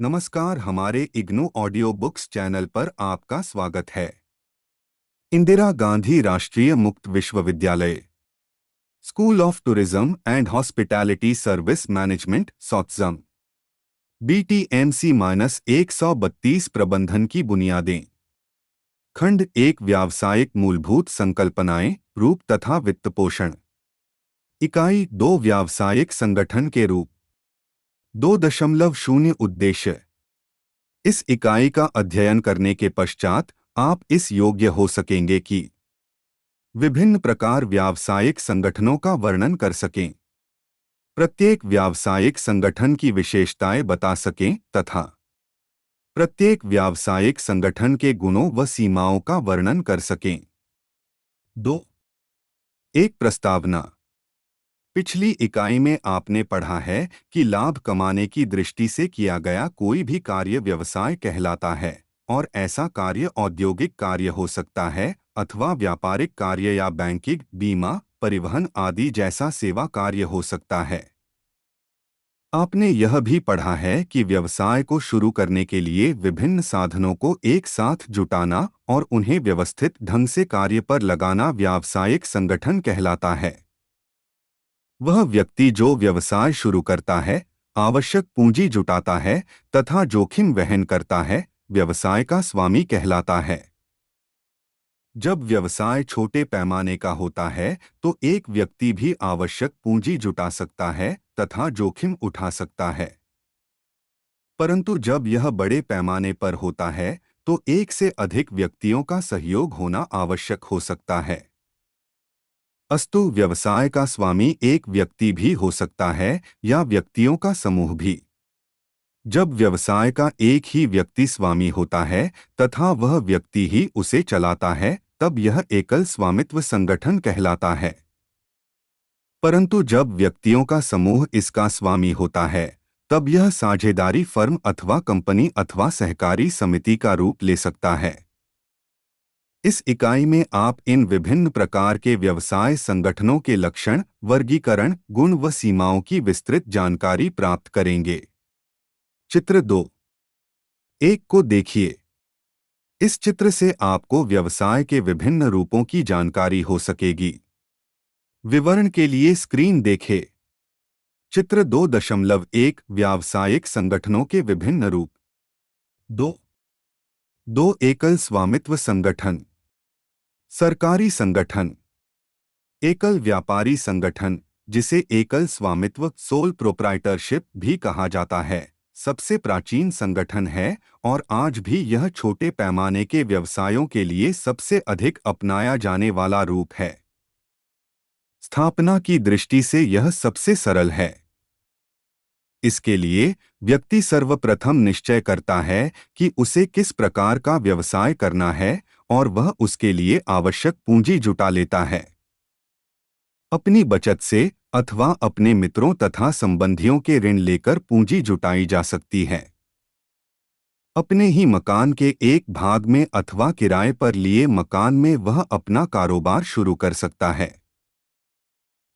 नमस्कार, हमारे IGNOU audio books channel पर आपका स्वागत है। इंदिरा गांधी राष्ट्रीय मुक्त विश्वविद्यालय, school of tourism and hospitality service management सॉत्जम, BTMC-132 प्रबंधन की बुनियादें। खंड 1 व्यावसायिक मूलभूत संकल्पनाएं, रूप तथा वित्तपोषण। इकाई 2 व्यावसायिक संगठन के रूप। 2.0 उद्देश्य। इस इकाई का अध्ययन करने के पश्चात आप इस योग्य हो सकेंगे कि विभिन्न प्रकार व्यावसायिक संगठनों का वर्णन कर सकें, प्रत्येक व्यावसायिक संगठन की विशेषताएं बता सकें तथा प्रत्येक व्यावसायिक संगठन के गुणों व सीमाओं का वर्णन कर सकें। 2. एक प्रस्तावना। पिछली इकाई में आपने पढ़ा है कि लाभ कमाने की दृष्टि से किया गया कोई भी कार्य व्यवसाय कहलाता है और ऐसा कार्य औद्योगिक कार्य हो सकता है अथवा व्यापारिक कार्य या बैंकिंग, बीमा, परिवहन आदि जैसा सेवा कार्य हो सकता है। आपने यह भी पढ़ा है कि व्यवसाय को शुरू करने के लिए विभिन्न साधनों को एक साथ जुटाना और उन्हें व्यवस्थित ढंग से कार्य पर लगाना व्यावसायिक संगठन कहलाता है। वह व्यक्ति जो व्यवसाय शुरू करता है, आवश्यक पूंजी जुटाता है तथा जोखिम वहन करता है, व्यवसाय का स्वामी कहलाता है। जब व्यवसाय छोटे पैमाने का होता है तो एक व्यक्ति भी आवश्यक पूंजी जुटा सकता है तथा जोखिम उठा सकता है, परंतु जब यह बड़े पैमाने पर होता है तो एक से अधिक व्यक्तियों का सहयोग होना आवश्यक हो सकता है। अस्तु व्यवसाय का स्वामी एक व्यक्ति भी हो सकता है या व्यक्तियों का समूह भी। जब व्यवसाय का एक ही व्यक्ति स्वामी होता है तथा वह व्यक्ति ही उसे चलाता है तब यह एकल स्वामित्व संगठन कहलाता है, परंतु जब व्यक्तियों का समूह इसका स्वामी होता है तब यह साझेदारी फर्म अथवा कंपनी अथवा सहकारी समिति का रूप ले सकता है। इस इकाई में आप इन विभिन्न प्रकार के व्यवसाय संगठनों के लक्षण, वर्गीकरण, गुण व सीमाओं की विस्तृत जानकारी प्राप्त करेंगे। चित्र 2. 1 को देखिए। इस चित्र से आपको व्यवसाय के विभिन्न रूपों की जानकारी हो सकेगी। विवरण के लिए स्क्रीन देखें। चित्र 2.1 व्यावसायिक संगठनों के विभिन्न रूप। 2 एकल स्वामित्व संगठन, सरकारी संगठन, एकल व्यापारी संगठन जिसे एकल स्वामित्व सोल प्रोप्राइटरशिप भी कहा जाता है, सबसे प्राचीन संगठन है और आज भी यह छोटे पैमाने के व्यवसायों के लिए सबसे अधिक अपनाया जाने वाला रूप है। स्थापना की दृष्टि से यह सबसे सरल है। इसके लिए व्यक्ति सर्वप्रथम निश्चय करता है कि उसे किस प्रकार का व्यवसाय करना है और वह उसके लिए आवश्यक पूंजी जुटा लेता है। अपनी बचत से अथवा अपने मित्रों तथा संबंधियों के ऋण लेकर पूंजी जुटाई जा सकती है। अपने ही मकान के एक भाग में अथवा किराए पर लिए मकान में वह अपना कारोबार शुरू कर सकता है।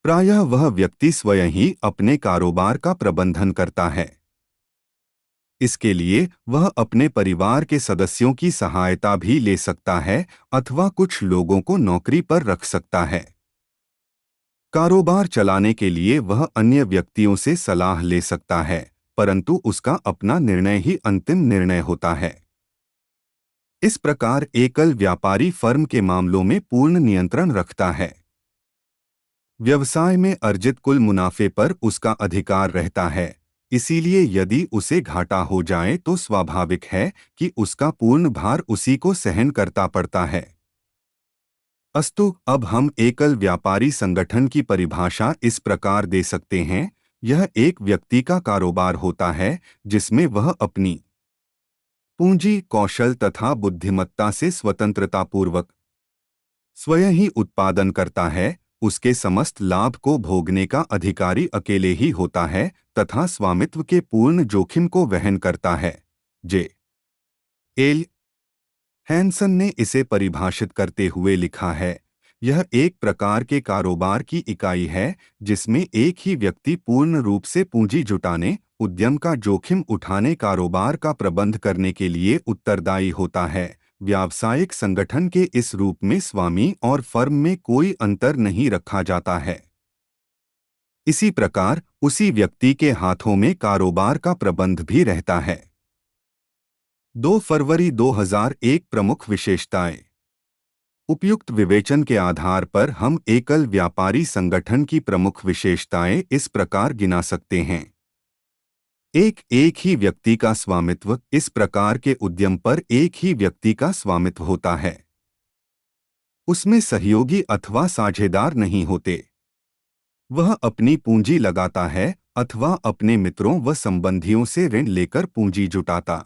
प्रायः वह व्यक्ति स्वयं ही अपने कारोबार का प्रबंधन करता है। इसके लिए वह अपने परिवार के सदस्यों की सहायता भी ले सकता है अथवा कुछ लोगों को नौकरी पर रख सकता है। कारोबार चलाने के लिए वह अन्य व्यक्तियों से सलाह ले सकता है, परंतु उसका अपना निर्णय ही अंतिम निर्णय होता है। इस प्रकार एकल व्यापारी फर्म के मामलों में पूर्ण नियंत्रण रखता है। व्यवसाय में अर्जित कुल मुनाफे पर उसका अधिकार रहता है, इसीलिए यदि उसे घाटा हो जाए तो स्वाभाविक है कि उसका पूर्ण भार उसी को सहन करता पड़ता है। अस्तु अब हम एकल व्यापारी संगठन की परिभाषा इस प्रकार दे सकते हैं। यह एक व्यक्ति का कारोबार होता है जिसमें वह अपनी पूंजी, कौशल तथा बुद्धिमत्ता से स्वतंत्रतापूर्वक स्वयं ही उत्पादन करता है। उसके समस्त लाभ को भोगने का अधिकारी अकेले ही होता है तथा स्वामित्व के पूर्ण जोखिम को वहन करता है। जे. एल. हैंसन ने इसे परिभाषित करते हुए लिखा है, यह एक प्रकार के कारोबार की इकाई है जिसमें एक ही व्यक्ति पूर्ण रूप से पूंजी जुटाने उद्यम का जोखिम उठाने कारोबार का प्रबंध करने के लिए उत्तरदायी होता है। व्यावसायिक संगठन के इस रूप में स्वामी और फर्म में कोई अंतर नहीं रखा जाता है। इसी प्रकार उसी व्यक्ति के हाथों में कारोबार का प्रबंध भी रहता है। 2 फरवरी 2001 प्रमुख विशेषताएं। उपयुक्त विवेचन के आधार पर हम एकल व्यापारी संगठन की प्रमुख विशेषताएं इस प्रकार गिना सकते हैं। एक ही व्यक्ति का स्वामित्व। इस प्रकार के उद्यम पर एक ही व्यक्ति का स्वामित्व होता है। उसमें सहयोगी अथवा साझेदार नहीं होते। वह अपनी पूंजी लगाता है अथवा अपने मित्रों व संबंधियों से ऋण लेकर पूंजी जुटाता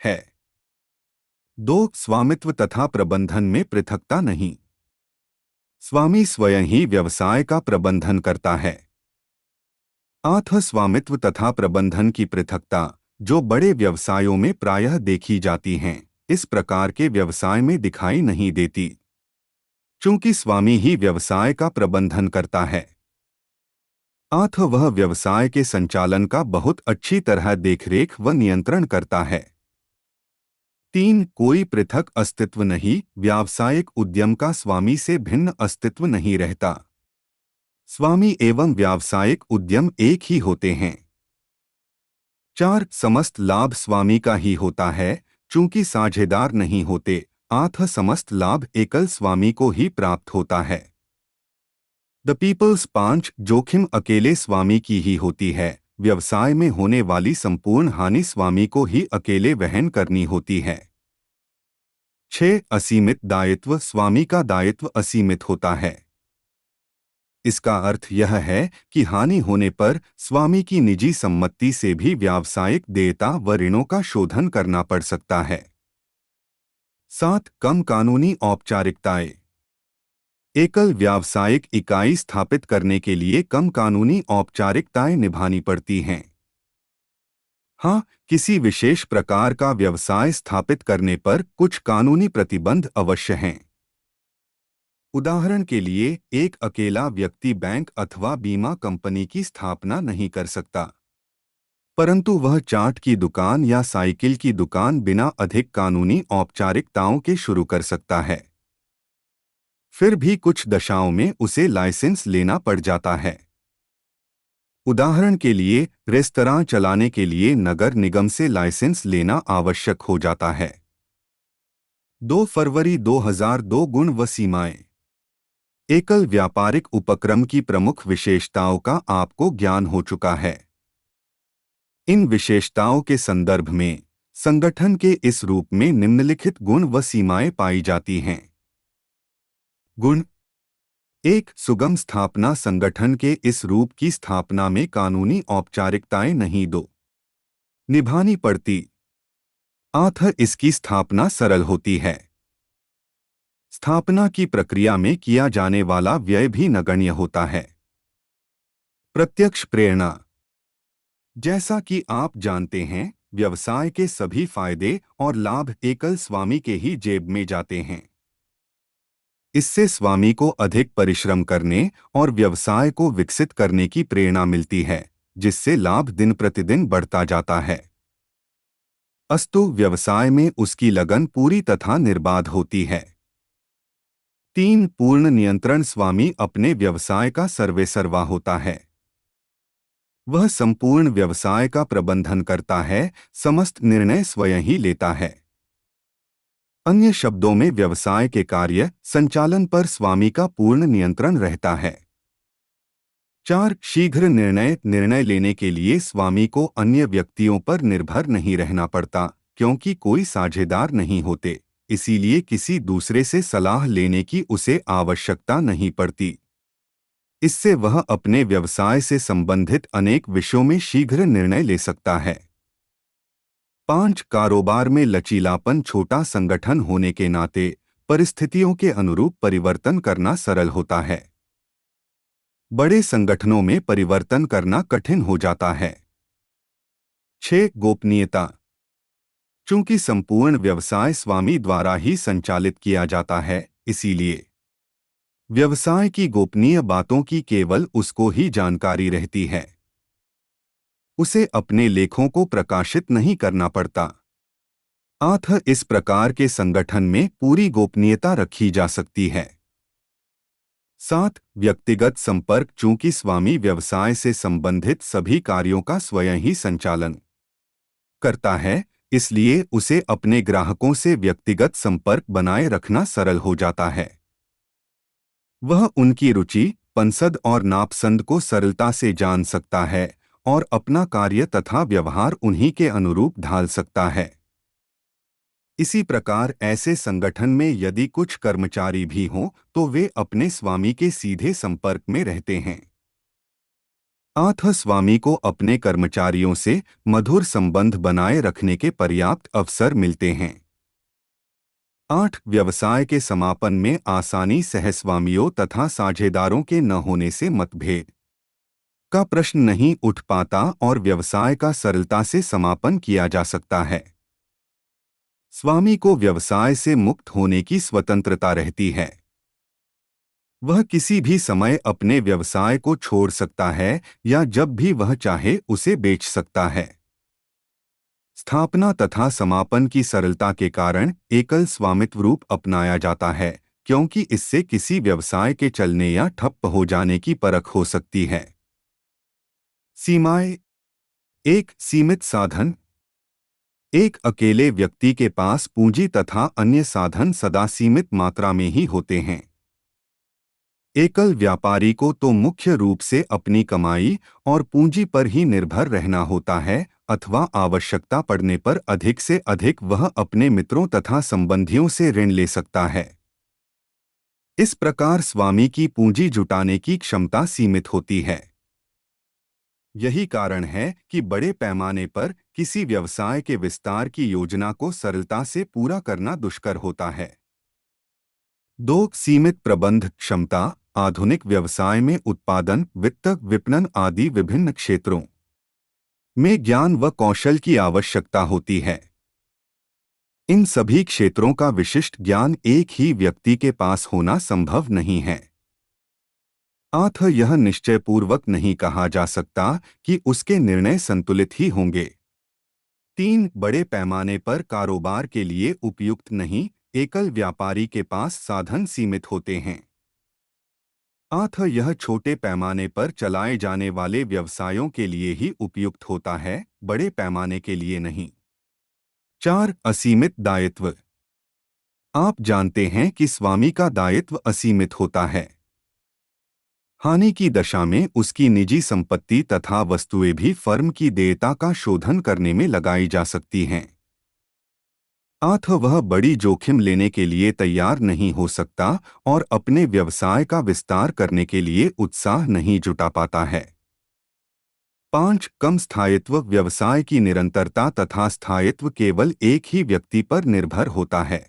है। 2 स्वामित्व तथा प्रबंधन में पृथकता नहीं। स्वामी स्वयं ही व्यवसाय का प्रबंधन करता है। 8 स्वामित्व तथा प्रबंधन की पृथकता जो बड़े व्यवसायों में प्रायः देखी जाती हैं, इस प्रकार के व्यवसाय में दिखाई नहीं देती, चूंकि स्वामी ही व्यवसाय का प्रबंधन करता है। 8 वह व्यवसाय के संचालन का बहुत अच्छी तरह देखरेख व नियंत्रण करता है। 3 कोई पृथक अस्तित्व नहीं। व्यावसायिक उद्यम का स्वामी से भिन्न अस्तित्व नहीं रहता। स्वामी एवं व्यावसायिक उद्यम एक ही होते हैं। 4 समस्त लाभ स्वामी का ही होता है, चूंकि साझेदार नहीं होते। 8 समस्त लाभ एकल स्वामी को ही प्राप्त होता है। द पीपल्स 5 जोखिम अकेले स्वामी की ही होती है। व्यवसाय में होने वाली संपूर्ण हानि स्वामी को ही अकेले वहन करनी होती है। 6 असीमित दायित्व। स्वामी का दायित्व असीमित होता है। इसका अर्थ यह है कि हानि होने पर स्वामी की निजी सम्मति से भी व्यावसायिक देयता व ऋणों का शोधन करना पड़ सकता है। 7 कम कानूनी औपचारिकताएं। एकल व्यावसायिक इकाई स्थापित करने के लिए कम कानूनी औपचारिकताएं निभानी पड़ती हैं। हाँ, किसी विशेष प्रकार का व्यवसाय स्थापित करने पर कुछ कानूनी प्रतिबंध अवश्य हैं। उदाहरण के लिए, एक अकेला व्यक्ति बैंक अथवा बीमा कंपनी की स्थापना नहीं कर सकता, परंतु वह चाट की दुकान या साइकिल की दुकान बिना अधिक कानूनी औपचारिकताओं के शुरू कर सकता है। फिर भी कुछ दशाओं में उसे लाइसेंस लेना पड़ जाता है। उदाहरण के लिए, रेस्तरां चलाने के लिए नगर निगम से लाइसेंस लेना आवश्यक हो जाता है। 2 फरवरी 2002 गुण व सीमाएं। एकल व्यापारिक उपक्रम की प्रमुख विशेषताओं का आपको ज्ञान हो चुका है। इन विशेषताओं के संदर्भ में संगठन के इस रूप में निम्नलिखित गुण व सीमाएं पाई जाती हैं। गुण 1 सुगम स्थापना। संगठन के इस रूप की स्थापना में कानूनी औपचारिकताएं नहीं निभानी पड़ती। 8 इसकी स्थापना सरल होती है। स्थापना की प्रक्रिया में किया जाने वाला व्यय भी नगण्य होता है। प्रत्यक्ष प्रेरणा। जैसा कि आप जानते हैं, व्यवसाय के सभी फायदे और लाभ एकल स्वामी के ही जेब में जाते हैं। इससे स्वामी को अधिक परिश्रम करने और व्यवसाय को विकसित करने की प्रेरणा मिलती है, जिससे लाभ दिन प्रतिदिन बढ़ता जाता है। अस्तु व्यवसाय में उसकी लगन पूरी तथा निर्बाध होती है। 3 पूर्ण नियंत्रण। स्वामी अपने व्यवसाय का सर्वेसर्वा होता है। वह संपूर्ण व्यवसाय का प्रबंधन करता है, समस्त निर्णय स्वयं ही लेता है। अन्य शब्दों में व्यवसाय के कार्य संचालन पर स्वामी का पूर्ण नियंत्रण रहता है। 4 शीघ्र निर्णय लेने के लिए स्वामी को अन्य व्यक्तियों पर निर्भर नहीं रहना पड़ता, क्योंकि कोई साझेदार नहीं होते, इसीलिए किसी दूसरे से सलाह लेने की उसे आवश्यकता नहीं पड़ती। इससे वह अपने व्यवसाय से संबंधित अनेक विषयों में शीघ्र निर्णय ले सकता है। 5 कारोबार में लचीलापन। छोटा संगठन होने के नाते परिस्थितियों के अनुरूप परिवर्तन करना सरल होता है। बड़े संगठनों में परिवर्तन करना कठिन हो जाता है। 6 गोपनीयता। चूंकि संपूर्ण व्यवसाय स्वामी द्वारा ही संचालित किया जाता है, इसीलिए व्यवसाय की गोपनीय बातों की केवल उसको ही जानकारी रहती है। उसे अपने लेखों को प्रकाशित नहीं करना पड़ता। इस प्रकार के संगठन में पूरी गोपनीयता रखी जा सकती है। 7. व्यक्तिगत संपर्क। चूंकि स्वामी व्यवसाय से संबंधित सभी कार्यों का स्वयं ही संचालन करता है, इसलिए उसे अपने ग्राहकों से व्यक्तिगत संपर्क बनाए रखना सरल हो जाता है। वह उनकी रुचि, पसंद और नापसंद को सरलता से जान सकता है और अपना कार्य तथा व्यवहार उन्हीं के अनुरूप ढाल सकता है। इसी प्रकार ऐसे संगठन में यदि कुछ कर्मचारी भी हों तो वे अपने स्वामी के सीधे संपर्क में रहते हैं। स्वामी को अपने कर्मचारियों से मधुर संबंध बनाए रखने के पर्याप्त अवसर मिलते हैं। 8. व्यवसाय के समापन में आसानी। सहस्वामियों तथा साझेदारों के न होने से मतभेद का प्रश्न नहीं उठ पाता और व्यवसाय का सरलता से समापन किया जा सकता है। स्वामी को व्यवसाय से मुक्त होने की स्वतंत्रता रहती है। वह किसी भी समय अपने व्यवसाय को छोड़ सकता है या जब भी वह चाहे उसे बेच सकता है। स्थापना तथा समापन की सरलता के कारण एकल स्वामित्व रूप अपनाया जाता है, क्योंकि इससे किसी व्यवसाय के चलने या ठप्प हो जाने की परख हो सकती है। सीमाएं। 1. सीमित साधन। एक अकेले व्यक्ति के पास पूंजी तथा अन्य साधन सदा सीमित मात्रा में ही होते हैं। एकल व्यापारी को तो मुख्य रूप से अपनी कमाई और पूंजी पर ही निर्भर रहना होता है, अथवा आवश्यकता पड़ने पर अधिक से अधिक वह अपने मित्रों तथा संबंधियों से ऋण ले सकता है। इस प्रकार स्वामी की पूंजी जुटाने की क्षमता सीमित होती है। यही कारण है कि बड़े पैमाने पर किसी व्यवसाय के विस्तार की योजना को सरलता से पूरा करना दुष्कर होता है। 2. सीमित प्रबंध क्षमता। आधुनिक व्यवसाय में उत्पादन, वित्त, विपणन आदि विभिन्न क्षेत्रों में ज्ञान व कौशल की आवश्यकता होती है। इन सभी क्षेत्रों का विशिष्ट ज्ञान एक ही व्यक्ति के पास होना संभव नहीं है। यह निश्चयपूर्वक नहीं कहा जा सकता कि उसके निर्णय संतुलित ही होंगे। 3. बड़े पैमाने पर कारोबार के लिए उपयुक्त नहीं। एकल व्यापारी के पास साधन सीमित होते हैं। यह छोटे पैमाने पर चलाए जाने वाले व्यवसायों के लिए ही उपयुक्त होता है, बड़े पैमाने के लिए नहीं। 4. असीमित दायित्व। आप जानते हैं कि स्वामी का दायित्व असीमित होता है। हानि की दशा में उसकी निजी संपत्ति तथा वस्तुएं भी फर्म की देयता का शोधन करने में लगाई जा सकती हैं। वह बड़ी जोखिम लेने के लिए तैयार नहीं हो सकता और अपने व्यवसाय का विस्तार करने के लिए उत्साह नहीं जुटा पाता है। 5. कम स्थायित्व। व्यवसाय की निरंतरता तथा स्थायित्व केवल एक ही व्यक्ति पर निर्भर होता है।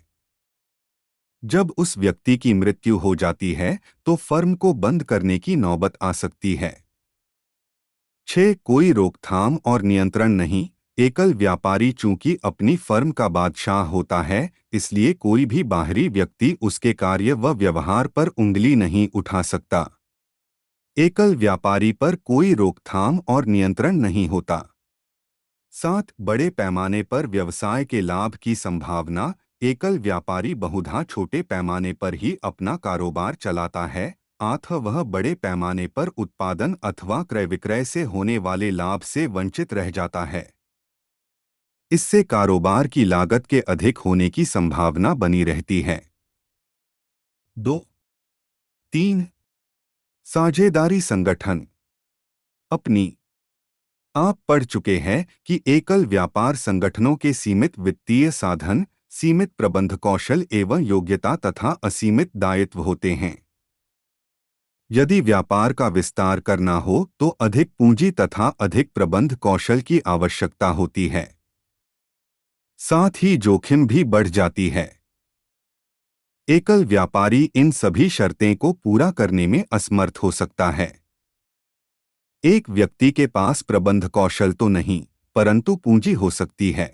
जब उस व्यक्ति की मृत्यु हो जाती है तो फर्म को बंद करने की नौबत आ सकती है। 6. कोई रोकथाम और नियंत्रण नहीं। एकल व्यापारी चूंकि अपनी फर्म का बादशाह होता है, इसलिए कोई भी बाहरी व्यक्ति उसके कार्य व व्यवहार पर उंगली नहीं उठा सकता। एकल व्यापारी पर कोई रोकथाम और नियंत्रण नहीं होता। 7. बड़े पैमाने पर व्यवसाय के लाभ की संभावना। एकल व्यापारी बहुधा छोटे पैमाने पर ही अपना कारोबार चलाता है, वह बड़े पैमाने पर उत्पादन अथवा क्रय विक्रय से होने वाले लाभ से वंचित रह जाता है। इससे कारोबार की लागत के अधिक होने की संभावना बनी रहती है। 2. 3. साझेदारी संगठन। अपनी आप पढ़ चुके हैं कि एकल व्यापार संगठनों के सीमित वित्तीय साधन, सीमित प्रबंध कौशल एवं योग्यता तथा असीमित दायित्व होते हैं। यदि व्यापार का विस्तार करना हो तो अधिक पूंजी तथा अधिक प्रबंध कौशल की आवश्यकता होती है। साथ ही जोखिम भी बढ़ जाती है। एकल व्यापारी इन सभी शर्तें को पूरा करने में असमर्थ हो सकता है। एक व्यक्ति के पास प्रबंध कौशल तो नहीं, परंतु पूंजी हो सकती है।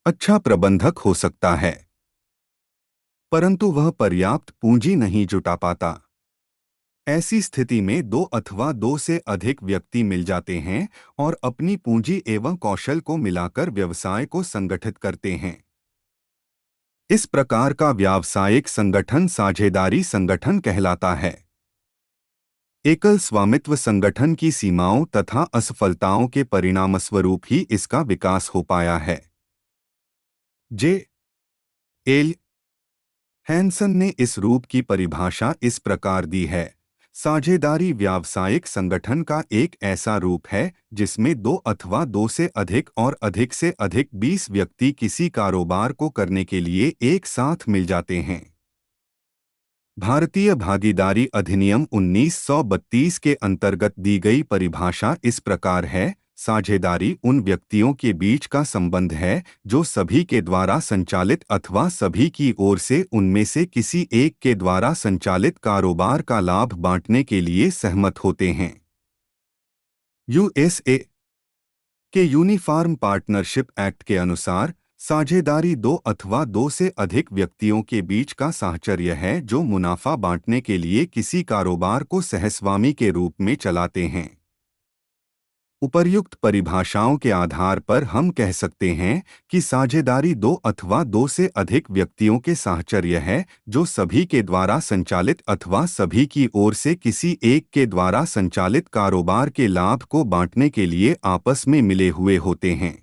अच्छा प्रबंधक हो सकता है, परंतु वह पर्याप्त पूंजी नहीं जुटा पाता। ऐसी स्थिति में दो अथवा दो से अधिक व्यक्ति मिल जाते हैं और अपनी पूंजी एवं कौशल को मिलाकर व्यवसाय को संगठित करते हैं। इस प्रकार का व्यावसायिक संगठन साझेदारी संगठन कहलाता है। एकल स्वामित्व संगठन की सीमाओं तथा असफलताओं के परिणामस्वरूप ही इसका विकास हो पाया है। जे एल हैंसन ने इस रूप की परिभाषा इस प्रकार दी है: साझेदारी व्यावसायिक संगठन का एक ऐसा रूप है जिसमें दो अथवा दो से अधिक और अधिक से अधिक 20 व्यक्ति किसी कारोबार को करने के लिए एक साथ मिल जाते हैं। भारतीय भागीदारी अधिनियम 1932 के अंतर्गत दी गई परिभाषा इस प्रकार है: साझेदारी उन व्यक्तियों के बीच का संबंध है जो सभी के द्वारा संचालित अथवा सभी की ओर से उनमें से किसी एक के द्वारा संचालित कारोबार का लाभ बांटने के लिए सहमत होते हैं। यूएसए के यूनिफॉर्म पार्टनरशिप एक्ट के अनुसार साझेदारी दो अथवा दो से अधिक व्यक्तियों के बीच का साहचर्य है जो मुनाफा बांटने के लिए किसी कारोबार को सहस्वामी के रूप में चलाते हैं। उपर्युक्त परिभाषाओं के आधार पर हम कह सकते हैं कि साझेदारी दो अथवा दो से अधिक व्यक्तियों के साहचर्य है जो सभी के द्वारा संचालित अथवा सभी की ओर से किसी एक के द्वारा संचालित कारोबार के लाभ को बांटने के लिए आपस में मिले हुए होते हैं।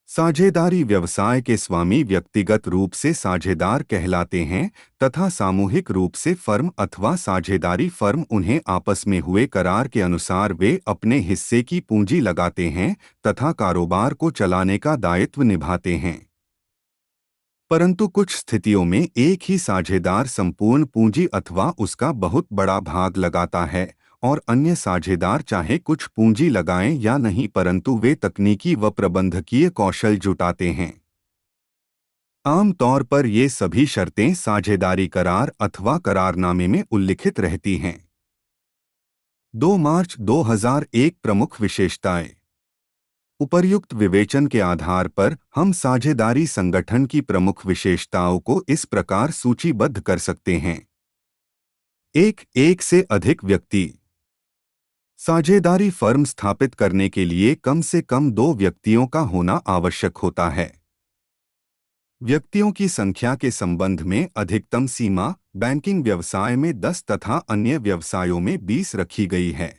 साझेदारी व्यवसाय के स्वामी व्यक्तिगत रूप से साझेदार कहलाते हैं तथा सामूहिक रूप से फर्म अथवा साझेदारी फर्म उन्हें आपस में हुए करार के अनुसार वे अपने हिस्से की पूंजी लगाते हैं तथा कारोबार को चलाने का दायित्व निभाते हैं। परंतु कुछ स्थितियों में एक ही साझेदार संपूर्ण पूंजी अथवा उसका बहुत बड़ा भाग लगाता है और अन्य साझेदार चाहे कुछ पूंजी लगाएं या नहीं परंतु वे तकनीकी व प्रबंधकीय कौशल जुटाते हैं। आम तौर पर ये सभी शर्तें साझेदारी करार अथवा करारनामे में उल्लिखित रहती हैं। 2 मार्च 2001 प्रमुख विशेषताएं। उपर्युक्त विवेचन के आधार पर हम साझेदारी संगठन की प्रमुख विशेषताओं को इस प्रकार सूचीबद्ध कर सकते हैं। एक से अधिक व्यक्ति। साझेदारी फर्म स्थापित करने के लिए कम से कम 2 व्यक्तियों का होना आवश्यक होता है। व्यक्तियों की संख्या के संबंध में अधिकतम सीमा बैंकिंग व्यवसाय में 10 तथा अन्य व्यवसायों में 20 रखी गई है।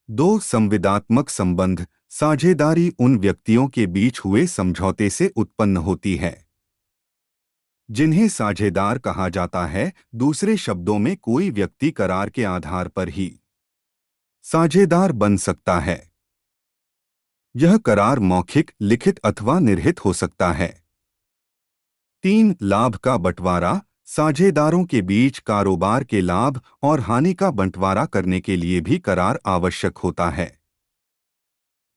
2 संविदात्मक संबंध। साझेदारी उन व्यक्तियों के बीच हुए समझौते से उत्पन्न होती है जिन्हें साझेदार कहा जाता है। दूसरे शब्दों में कोई व्यक्ति करार के आधार पर ही साझेदार बन सकता है। यह करार मौखिक, लिखित अथवा निर्हित हो सकता है। 3 लाभ का बंटवारा। साझेदारों के बीच कारोबार के लाभ और हानि का बंटवारा करने के लिए भी करार आवश्यक होता है।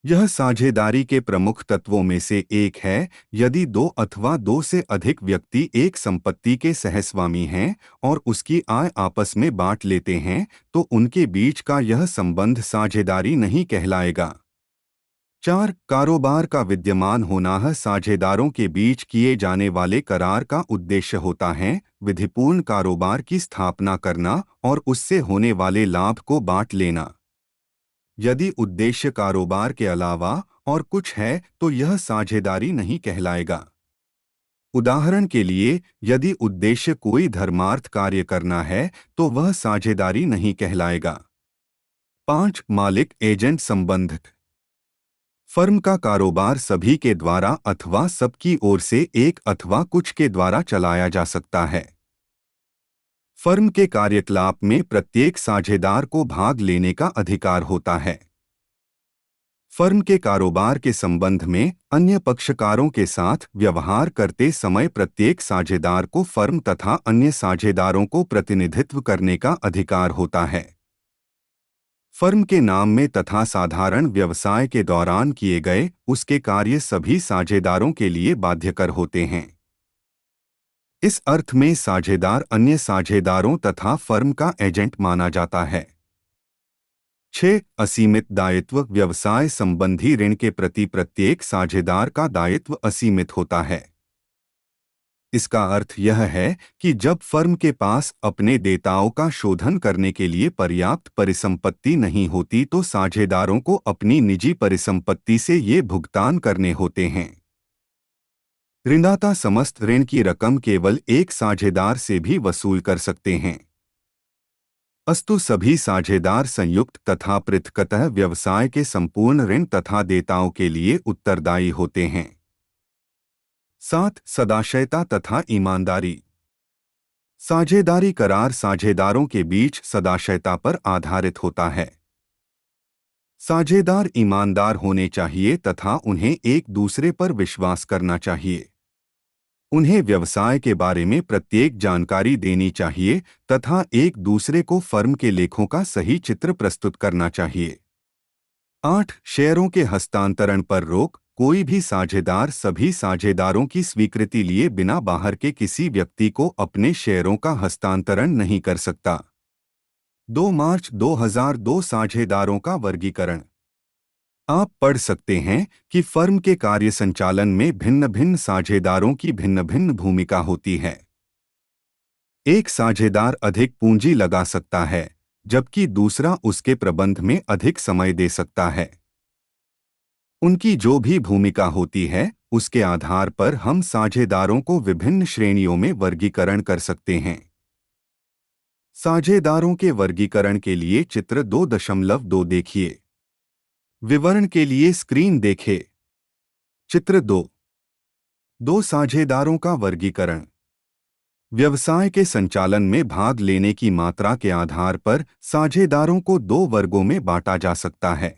यह साझेदारी के प्रमुख तत्वों में से एक है। यदि 2 अथवा 2 से अधिक व्यक्ति एक संपत्ति के सहस्वामी हैं और उसकी आय आपस में बांट लेते हैं तो उनके बीच का यह संबंध साझेदारी नहीं कहलाएगा। 4 कारोबार का विद्यमान होना है। साझेदारों के बीच किए जाने वाले करार का उद्देश्य होता है विधिपूर्ण कारोबार की स्थापना करना और उससे होने वाले लाभ को बांट लेना। यदि उद्देश्य कारोबार के अलावा और कुछ है तो यह साझेदारी नहीं कहलाएगा। उदाहरण के लिए, यदि उद्देश्य कोई धर्मार्थ कार्य करना है तो वह साझेदारी नहीं कहलाएगा। 5 मालिक एजेंट संबंध। फर्म का कारोबार सभी के द्वारा अथवा सबकी ओर से एक अथवा कुछ के द्वारा चलाया जा सकता है। फर्म के कार्यकलाप में प्रत्येक साझेदार को भाग लेने का अधिकार होता है। फर्म के कारोबार के संबंध में अन्य पक्षकारों के साथ व्यवहार करते समय प्रत्येक साझेदार को फर्म तथा अन्य साझेदारों को प्रतिनिधित्व करने का अधिकार होता है। फर्म के नाम में तथा साधारण व्यवसाय के दौरान किए गए उसके कार्य सभी साझेदारों के लिए बाध्यकर होते हैं। इस अर्थ में साझेदार अन्य साझेदारों तथा फर्म का एजेंट माना जाता है। 6 असीमित दायित्व। व्यवसाय संबंधी ऋण के प्रति प्रत्येक साझेदार का दायित्व असीमित होता है। इसका अर्थ यह है कि जब फर्म के पास अपने देयताओं का शोधन करने के लिए पर्याप्त परिसंपत्ति नहीं होती तो साझेदारों को अपनी निजी परिसंपत्ति से ये भुगतान करने होते हैं। ऋणदाता समस्त ऋण की रकम केवल एक साझेदार से भी वसूल कर सकते हैं। अस्तु सभी साझेदार संयुक्त तथा पृथकतः व्यवसाय के संपूर्ण ऋण तथा देयताओं के लिए उत्तरदायी होते हैं। 7. सदाशयता तथा ईमानदारी। साझेदारी करार साझेदारों के बीच सदाशयता पर आधारित होता है। साझेदार ईमानदार होने चाहिए तथा उन्हें एक दूसरे पर विश्वास करना चाहिए। उन्हें व्यवसाय के बारे में प्रत्येक जानकारी देनी चाहिए तथा एक दूसरे को फर्म के लेखों का सही चित्र प्रस्तुत करना चाहिए। 8. शेयरों के हस्तांतरण पर रोक। कोई भी साझेदार सभी साझेदारों की स्वीकृति लिए बिना बाहर के किसी व्यक्ति को अपने शेयरों का हस्तांतरण नहीं कर सकता। 2 मार्च 2002 साझेदारों का वर्गीकरण। आप पढ़ सकते हैं कि फर्म के कार्य संचालन में भिन्न भिन्न साझेदारों की भिन्न भिन्न भूमिका होती है। एक साझेदार अधिक पूंजी लगा सकता है, जबकि दूसरा उसके प्रबंध में अधिक समय दे सकता है। उनकी जो भी भूमिका होती है, उसके आधार पर हम साझेदारों को विभिन्न श्रेणियों में वर्गीकरण कर सकते हैं। साझेदारों के वर्गीकरण के लिए चित्र 2.2 देखिए। विवरण के लिए स्क्रीन देखें। चित्र 2 साझेदारों का वर्गीकरण। व्यवसाय के संचालन में भाग लेने की मात्रा के आधार पर साझेदारों को 2 वर्गों में बांटा जा सकता है।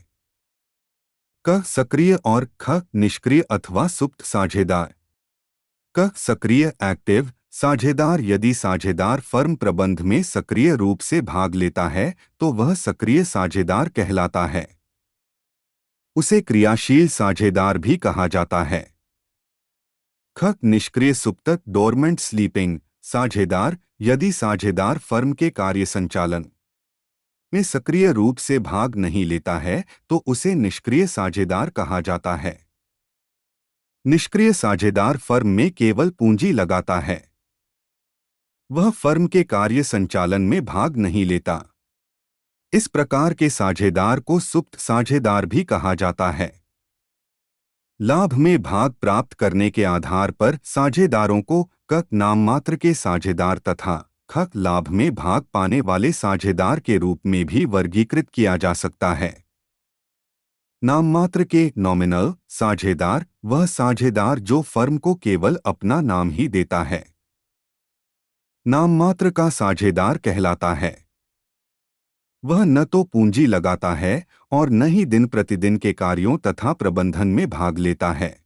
क सक्रिय और ख निष्क्रिय अथवा सुप्त साझेदार। क सक्रिय एक्टिव साझेदार। यदि साझेदार फर्म प्रबंध में सक्रिय रूप से भाग लेता है तो वह सक्रिय साझेदार कहलाता है। उसे क्रियाशील साझेदार भी कहा जाता है। ख निष्क्रिय सुप्त डोरमेंट स्लीपिंग साझेदार। यदि साझेदार फर्म के कार्य संचालन में सक्रिय रूप से भाग नहीं लेता है तो उसे निष्क्रिय साझेदार कहा जाता है। निष्क्रिय साझेदार फर्म में केवल पूंजी लगाता है। वह फर्म के कार्य संचालन में भाग नहीं लेता। इस प्रकार के साझेदार को सुप्त साझेदार भी कहा जाता है। लाभ में भाग प्राप्त करने के आधार पर साझेदारों को क नाममात्र के साझेदार तथा ख लाभ में भाग पाने वाले साझेदार के रूप में भी वर्गीकृत किया जा सकता है। नाममात्र के नॉमिनल साझेदार वह साझेदार जो फर्म को केवल अपना नाम ही देता है। नाममात्र का साझेदार कहलाता है। वह न तो पूंजी लगाता है और न ही दिन प्रतिदिन के कार्यों तथा प्रबंधन में भाग लेता है।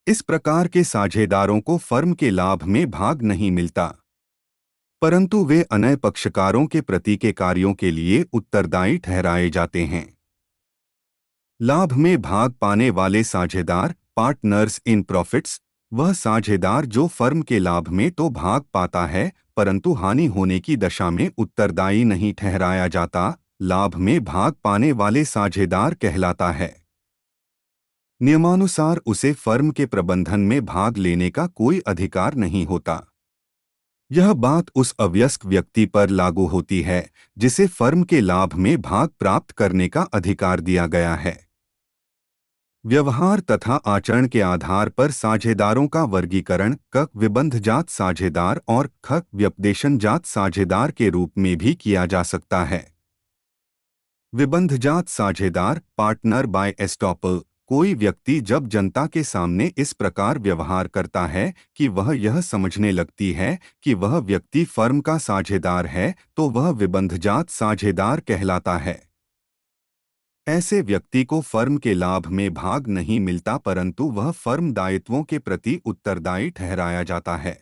इस प्रकार के साझेदारों को फर्म के लाभ में भाग नहीं मिलता, परंतु वे अन्य पक्षकारों के प्रति के कार्यों के लिए उत्तरदायी ठहराए जाते हैं। लाभ में भाग पाने वाले साझेदार पार्टनर्स इन प्रॉफिट्स वह साझेदार जो फर्म के लाभ में तो भाग पाता है परंतु हानि होने की दशा में उत्तरदायी नहीं ठहराया जाता, लाभ में भाग पाने वाले साझेदार कहलाता है। नियमानुसार उसे फर्म के प्रबंधन में भाग लेने का कोई अधिकार नहीं होता। यह बात उस अवयस्क व्यक्ति पर लागू होती है जिसे फर्म के लाभ में भाग प्राप्त करने का अधिकार दिया गया है। व्यवहार तथा आचरण के आधार पर साझेदारों का वर्गीकरण क विबंधजात साझेदार और ख व्यपदेशनजात साझेदार के रूप में भी किया जा सकता है। विबंधजात साझेदार पार्टनर बाय एस्टॉपल कोई व्यक्ति जब जनता के सामने इस प्रकार व्यवहार करता है कि वह यह समझने लगती है कि वह व्यक्ति फर्म का साझेदार है तो वह विबंधजात साझेदार कहलाता है। ऐसे व्यक्ति को फर्म के लाभ में भाग नहीं मिलता परंतु वह फर्म दायित्वों के प्रति उत्तरदायी ठहराया जाता है।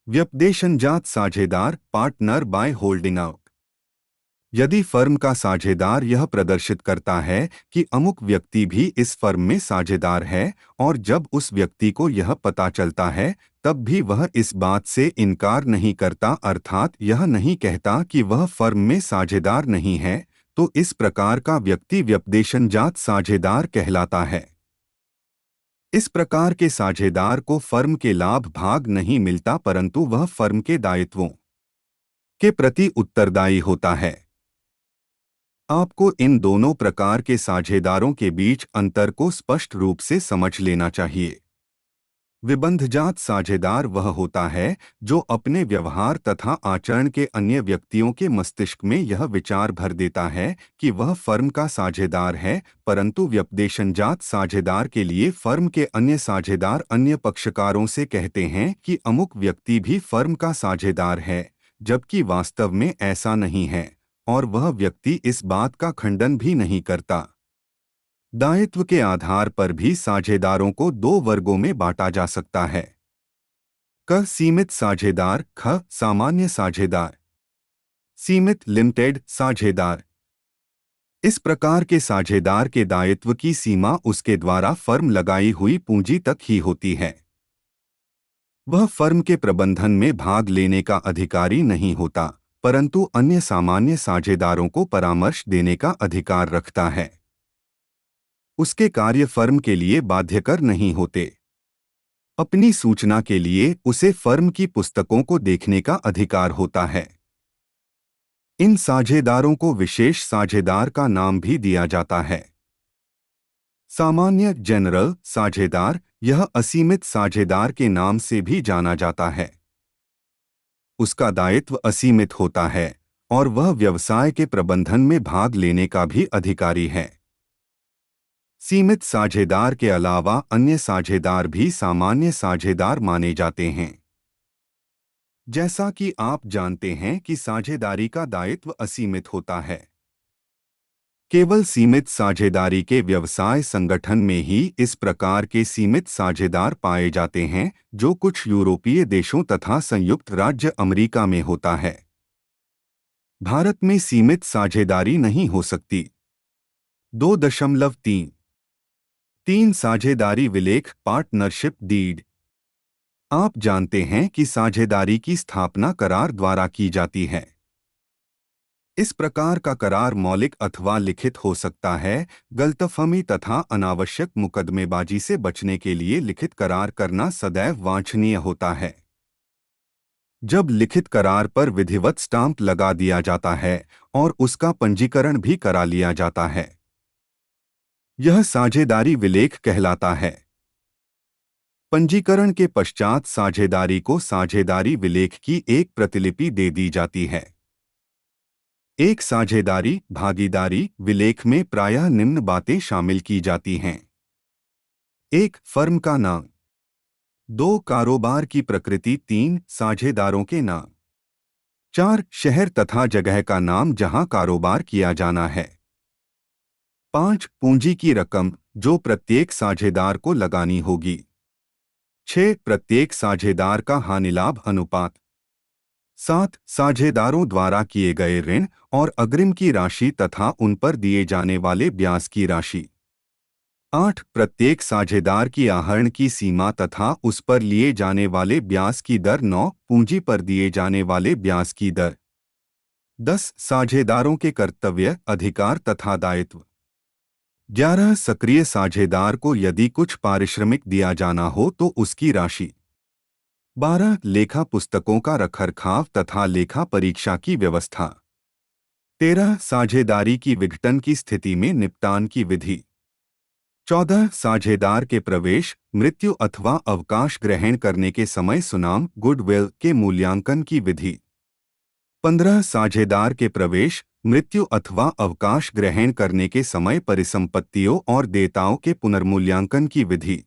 व्यपदेशनजात साझेदार पार्टनर बाय होल्डिंग आउट यदि फर्म का साझेदार यह प्रदर्शित करता है कि अमुक व्यक्ति भी इस फर्म में साझेदार है और जब उस व्यक्ति को यह पता चलता है तब भी वह इस बात से इनकार नहीं करता अर्थात यह नहीं कहता कि वह फर्म में साझेदार नहीं है, तो इस प्रकार का व्यक्ति व्यपदेशनजात साझेदार कहलाता है। इस प्रकार के साझेदार को फर्म के लाभ भाग नहीं मिलता, परंतु वह फर्म के दायित्वों के प्रति उत्तरदायी होता है। आपको इन दोनों प्रकार के साझेदारों के बीच अंतर को स्पष्ट रूप से समझ लेना चाहिए। विबंधजात साझेदार वह होता है जो अपने व्यवहार तथा आचरण के अन्य व्यक्तियों के मस्तिष्क में यह विचार भर देता है कि वह फर्म का साझेदार है, परंतु व्यपदेशनजात साझेदार के लिए फर्म के अन्य साझेदार अन्य पक्षकारों से कहते हैं कि अमुक व्यक्ति भी फर्म का साझेदार है, जबकि वास्तव में ऐसा नहीं है, और वह व्यक्ति इस बात का खंडन भी नहीं करता। दायित्व के आधार पर भी साझेदारों को दो वर्गों में बांटा जा सकता है। क सीमित साझेदार, ख सामान्य साझेदार। सीमित लिमिटेड साझेदार। इस प्रकार के साझेदार के दायित्व की सीमा उसके द्वारा फर्म लगाई हुई पूंजी तक ही होती है। वह फर्म के प्रबंधन में भाग लेने का अधिकारी नहीं होता, परंतु अन्य सामान्य साझेदारों को परामर्श देने का अधिकार रखता है। उसके कार्य फर्म के लिए बाध्यकर नहीं होते। अपनी सूचना के लिए उसे फर्म की पुस्तकों को देखने का अधिकार होता है। इन साझेदारों को विशेष साझेदार का नाम भी दिया जाता है। सामान्य जनरल साझेदार, यह असीमित साझेदार के नाम से भी जाना जाता है। उसका दायित्व असीमित होता है और वह व्यवसाय के प्रबंधन में भाग लेने का भी अधिकारी है। सीमित साझेदार के अलावा अन्य साझेदार भी सामान्य साझेदार माने जाते हैं। जैसा कि आप जानते हैं कि साझेदारी का दायित्व असीमित होता है। केवल सीमित साझेदारी के व्यवसाय संगठन में ही इस प्रकार के सीमित साझेदार पाए जाते हैं, जो कुछ यूरोपीय देशों तथा संयुक्त राज्य अमेरिका में होता है। भारत में सीमित साझेदारी नहीं हो सकती। 2.3 साझेदारी विलेख, पार्टनरशिप डीड। आप जानते हैं कि साझेदारी की स्थापना करार द्वारा की जाती है। इस प्रकार का करार मौलिक अथवा लिखित हो सकता है। गलतफहमी तथा अनावश्यक मुकदमेबाजी से बचने के लिए लिखित करार करना सदैव वांछनीय होता है। जब लिखित करार पर विधिवत स्टाम्प लगा दिया जाता है और उसका पंजीकरण भी करा लिया जाता है, यह साझेदारी विलेख कहलाता है। पंजीकरण के पश्चात साझेदारी को साझेदारी विलेख की एक प्रतिलिपि दे दी जाती है। एक साझेदारी भागीदारी विलेख में प्रायः निम्न बातें शामिल की जाती हैं। 1. फर्म का नाम। 2. कारोबार की प्रकृति। 3. साझेदारों के नाम। 4. शहर तथा जगह का नाम जहां कारोबार किया जाना है। 5. पूंजी की रकम जो प्रत्येक साझेदार को लगानी होगी। 6. प्रत्येक साझेदार का हानिलाभ अनुपात। 7. साझेदारों द्वारा किए गए ऋण और अग्रिम की राशि तथा उन पर दिए जाने वाले ब्याज की राशि। 8. प्रत्येक साझेदार की आहरण की सीमा तथा उस पर लिए जाने वाले ब्याज की दर। 9. पूंजी पर दिए जाने वाले ब्याज की दर। 10. साझेदारों के कर्तव्य, अधिकार तथा दायित्व। 11. सक्रिय साझेदार को यदि कुछ पारिश्रमिक दिया जाना हो तो उसकी राशि। 12. लेखा पुस्तकों का रखरखाव तथा लेखा परीक्षा की व्यवस्था। 13. साझेदारी की विघटन की स्थिति में निपटान की विधि। 14. साझेदार के प्रवेश, मृत्यु अथवा अवकाश ग्रहण करने के समय सुनाम गुडविल के मूल्यांकन की विधि। 15. साझेदार के प्रवेश, मृत्यु अथवा अवकाश ग्रहण करने के समय परिसंपत्तियों और देयताओं के पुनर्मूल्यांकन की विधि।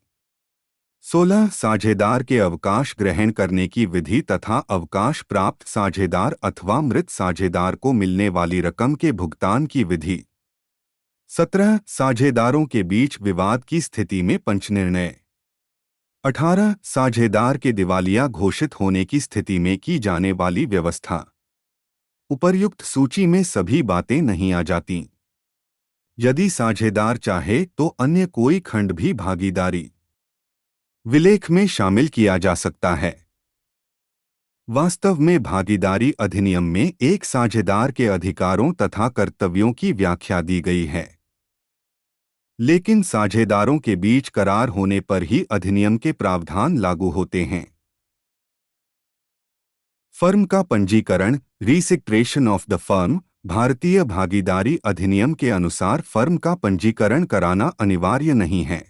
16. साझेदार के अवकाश ग्रहण करने की विधि तथा अवकाश प्राप्त साझेदार अथवा मृत साझेदार को मिलने वाली रकम के भुगतान की विधि। 17. साझेदारों के बीच विवाद की स्थिति में पंचनिर्णय। 18. साझेदार के दिवालिया घोषित होने की स्थिति में की जाने वाली व्यवस्था। उपर्युक्त सूची में सभी बातें नहीं आ जाती। यदि साझेदार चाहे तो अन्य कोई खंड भी भागीदारी विलेख में शामिल किया जा सकता है। वास्तव में भागीदारी अधिनियम में एक साझेदार के अधिकारों तथा कर्तव्यों की व्याख्या दी गई है। लेकिन साझेदारों के बीच करार होने पर ही अधिनियम के प्रावधान लागू होते हैं। फर्म का पंजीकरण, रिजिस्ट्रेशन ऑफ द फर्म। भारतीय भागीदारी अधिनियम के अनुसार फर्म का पंजीकरण कराना अनिवार्य नहीं है,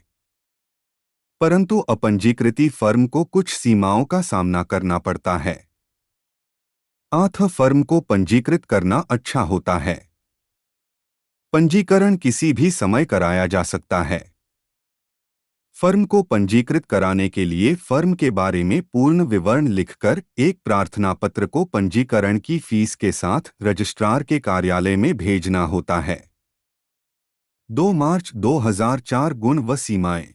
परंतु अपंजीकृत फर्म को कुछ सीमाओं का सामना करना पड़ता है। फर्म को पंजीकृत करना अच्छा होता है। पंजीकरण किसी भी समय कराया जा सकता है। फर्म को पंजीकृत कराने के लिए फर्म के बारे में पूर्ण विवरण लिखकर एक प्रार्थना पत्र को पंजीकरण की फीस के साथ रजिस्ट्रार के कार्यालय में भेजना होता है। 2 मार्च 2004 गुण व सीमाएं।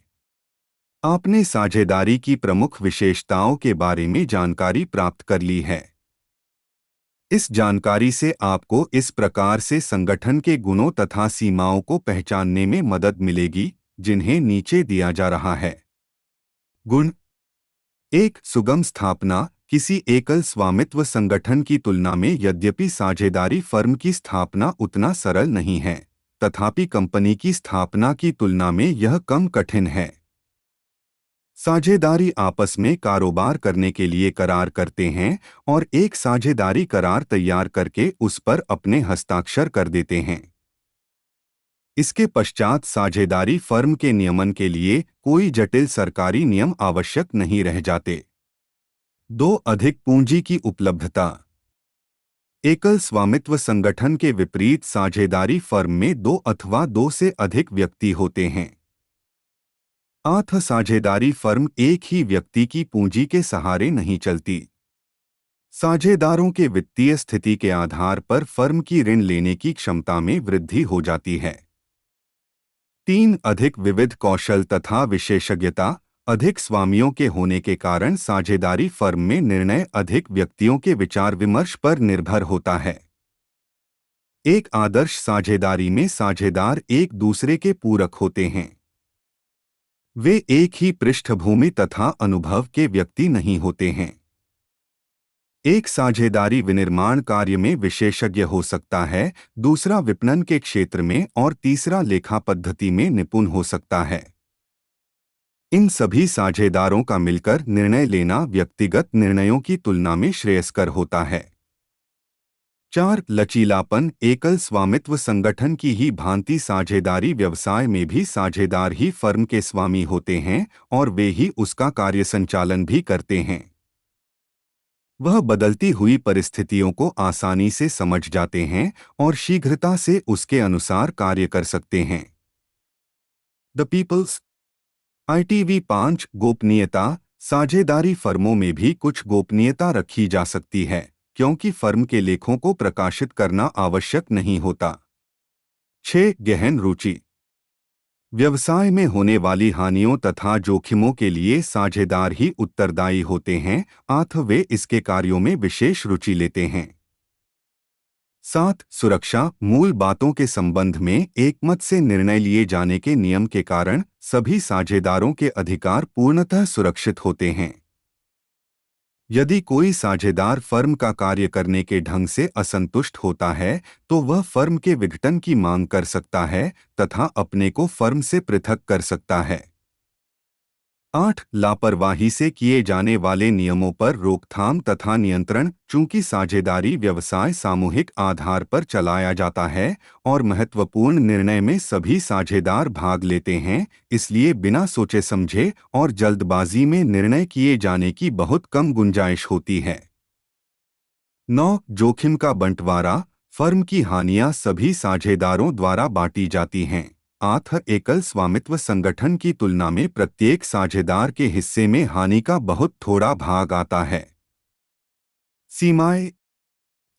आपने साझेदारी की प्रमुख विशेषताओं के बारे में जानकारी प्राप्त कर ली है। इस जानकारी से आपको इस प्रकार से संगठन के गुणों तथा सीमाओं को पहचानने में मदद मिलेगी, जिन्हें नीचे दिया जा रहा है। गुण 1. सुगम स्थापना। किसी एकल स्वामित्व संगठन की तुलना में यद्यपि साझेदारी फर्म की स्थापना उतना सरल नहीं है, तथापि कंपनी की स्थापना की तुलना में यह कम कठिन है। साझेदारी आपस में कारोबार करने के लिए करार करते हैं और एक साझेदारी करार तैयार करके उस पर अपने हस्ताक्षर कर देते हैं। इसके पश्चात साझेदारी फर्म के नियमन के लिए कोई जटिल सरकारी नियम आवश्यक नहीं रह जाते। 2. अधिक पूंजी की उपलब्धता। एकल स्वामित्व संगठन के विपरीत साझेदारी फर्म में 2 अथवा 2 से अधिक व्यक्ति होते हैं। साझेदारी फर्म एक ही व्यक्ति की पूंजी के सहारे नहीं चलती। साझेदारों के वित्तीय स्थिति के आधार पर फर्म की ऋण लेने की क्षमता में वृद्धि हो जाती है। 3. अधिक विविध कौशल तथा विशेषज्ञता। अधिक स्वामियों के होने के कारण साझेदारी फर्म में निर्णय अधिक व्यक्तियों के विचार विमर्श पर निर्भर होता है। एक आदर्श साझेदारी में साझेदार एक दूसरे के पूरक होते हैं। वे एक ही पृष्ठभूमि तथा अनुभव के व्यक्ति नहीं होते हैं। एक साझेदारी विनिर्माण कार्य में विशेषज्ञ हो सकता है, दूसरा विपणन के क्षेत्र में और तीसरा लेखा पद्धति में निपुण हो सकता है। इन सभी साझेदारों का मिलकर निर्णय लेना व्यक्तिगत निर्णयों की तुलना में श्रेयस्कर होता है। 4. लचीलापन। एकल स्वामित्व संगठन की ही भांति साझेदारी व्यवसाय में भी साझेदार ही फर्म के स्वामी होते हैं और वे ही उसका कार्य संचालन भी करते हैं। वह बदलती हुई परिस्थितियों को आसानी से समझ जाते हैं और शीघ्रता से उसके अनुसार कार्य कर सकते हैं। The peoples. ITV 5. गोपनीयता। साझेदारी फर्मों में भी कुछ गोपनीयता रखी जा सकती है, क्योंकि फर्म के लेखों को प्रकाशित करना आवश्यक नहीं होता। 6. गहन रुचि। व्यवसाय में होने वाली हानियों तथा जोखिमों के लिए साझेदार ही उत्तरदायी होते हैं, वे इसके कार्यों में विशेष रुचि लेते हैं। 7. सुरक्षा। मूल बातों के संबंध में एकमत से निर्णय लिए जाने के नियम के कारण सभी साझेदारों के अधिकार पूर्णतः सुरक्षित होते हैं। यदि कोई साझेदार फर्म का कार्य करने के ढंग से असंतुष्ट होता है, तो वह फर्म के विघटन की मांग कर सकता है तथा अपने को फर्म से पृथक कर सकता है। 8. लापरवाही से किए जाने वाले नियमों पर रोकथाम तथा नियंत्रण। चूंकि साझेदारी व्यवसाय सामूहिक आधार पर चलाया जाता है और महत्वपूर्ण निर्णय में सभी साझेदार भाग लेते हैं, इसलिए बिना सोचे समझे और जल्दबाजी में निर्णय किए जाने की बहुत कम गुंजाइश होती है। 9. जोखिम का बंटवारा। फर्म की हानियां सभी साझेदारों द्वारा बांटी जाती हैं। एकल स्वामित्व संगठन की तुलना में प्रत्येक साझेदार के हिस्से में हानि का बहुत थोड़ा भाग आता है। सीमाएं।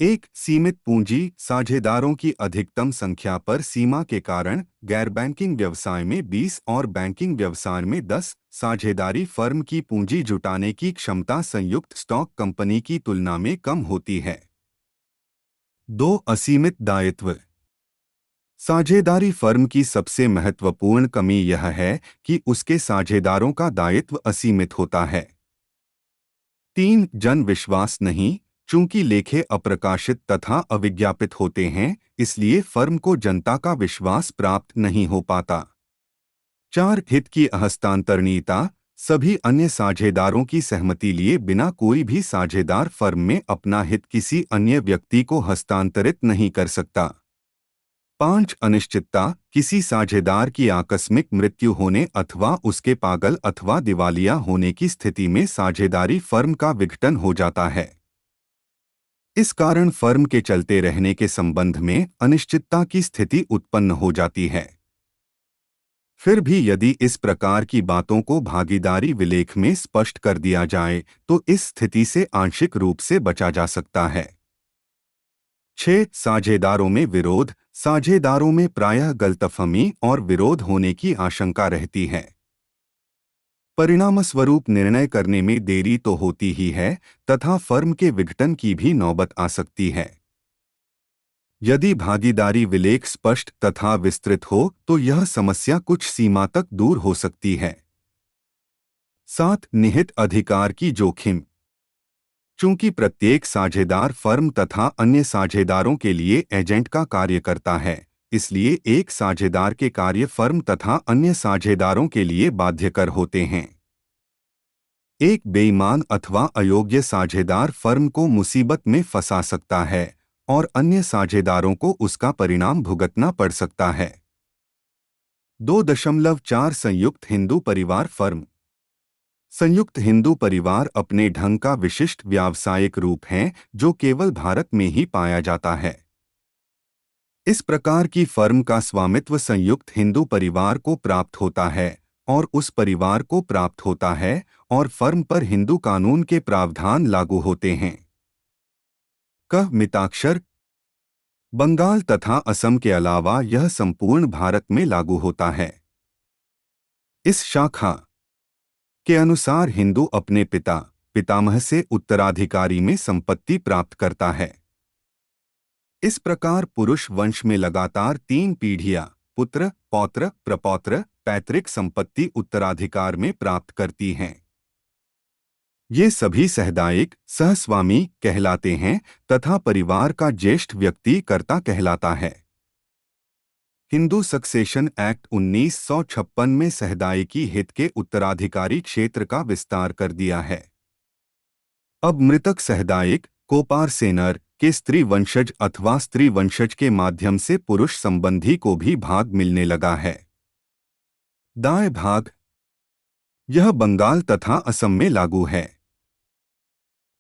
1. सीमित पूंजी। साझेदारों की अधिकतम संख्या पर सीमा के कारण गैर बैंकिंग व्यवसाय में 20 और बैंकिंग व्यवसाय में 10 साझेदारी फर्म की पूंजी जुटाने की क्षमता संयुक्त स्टॉक कंपनी की तुलना में कम होती है। 2. असीमित दायित्व। साझेदारी फर्म की सबसे महत्वपूर्ण कमी यह है कि उसके साझेदारों का दायित्व असीमित होता है। 3. जन विश्वास नहीं। चूंकि लेखे अप्रकाशित तथा अविज्ञापित होते हैं, इसलिए फर्म को जनता का विश्वास प्राप्त नहीं हो पाता। 4 हित की हस्तांतरणीयता। सभी अन्य साझेदारों की सहमति लिए बिना कोई भी साझेदार फर्म में अपना हित किसी अन्य व्यक्ति को हस्तांतरित नहीं कर सकता। 5 अनिश्चितता। किसी साझेदार की आकस्मिक मृत्यु होने अथवा उसके पागल अथवा दिवालिया होने की स्थिति में साझेदारी फर्म का विघटन हो जाता है। इस कारण फर्म के चलते रहने के संबंध में अनिश्चितता की स्थिति उत्पन्न हो जाती है। फिर भी यदि इस प्रकार की बातों को भागीदारी विलेख में स्पष्ट कर दिया जाए तो इस स्थिति से आंशिक रूप से बचा जा सकता है। 6 साझेदारों में विरोध। साझेदारों में प्रायः गलतफहमी और विरोध होने की आशंका रहती है। परिणामस्वरूप निर्णय करने में देरी तो होती ही है तथा फर्म के विघटन की भी नौबत आ सकती है। यदि भागीदारी विलेख स्पष्ट तथा विस्तृत हो तो यह समस्या कुछ सीमा तक दूर हो सकती है। 7 निहित अधिकार की जोखिम। चूंकि प्रत्येक साझेदार फर्म तथा अन्य साझेदारों के लिए एजेंट का कार्य करता है, इसलिए एक साझेदार के कार्य फर्म तथा अन्य साझेदारों के लिए बाध्यकर होते हैं। एक बेईमान अथवा अयोग्य साझेदार फर्म को मुसीबत में फंसा सकता है और अन्य साझेदारों को उसका परिणाम भुगतना पड़ सकता है। 2.4 संयुक्त हिंदू परिवार फर्म। संयुक्त हिंदू परिवार अपने ढंग का विशिष्ट व्यावसायिक रूप है जो केवल भारत में ही पाया जाता है। इस प्रकार की फर्म का स्वामित्व संयुक्त हिंदू परिवार को प्राप्त होता है और उस परिवार को प्राप्त होता है और फर्म पर हिंदू कानून के प्रावधान लागू होते हैं। क मिताक्षर। बंगाल तथा असम के अलावा यह संपूर्ण भारत में लागू होता है। इस शाखा के अनुसार हिंदू अपने पितामह से उत्तराधिकारी में संपत्ति प्राप्त करता है। इस प्रकार पुरुष वंश में लगातार 3 पीढ़ियां पुत्र, पौत्र, प्रपौत्र पैतृक संपत्ति उत्तराधिकार में प्राप्त करती हैं। ये सभी सहदायिक सहस्वामी कहलाते हैं तथा परिवार का ज्येष्ठ व्यक्ति कर्ता कहलाता है। हिंदू सक्सेशन एक्ट 1956 में सहदायिकी हित के उत्तराधिकारी क्षेत्र का विस्तार कर दिया है। अब मृतक सहदायिक कोपारसेनर के स्त्री वंशज अथवा स्त्री वंशज के माध्यम से पुरुष संबंधी को भी भाग मिलने लगा है। दाएं भाग। यह बंगाल तथा असम में लागू है।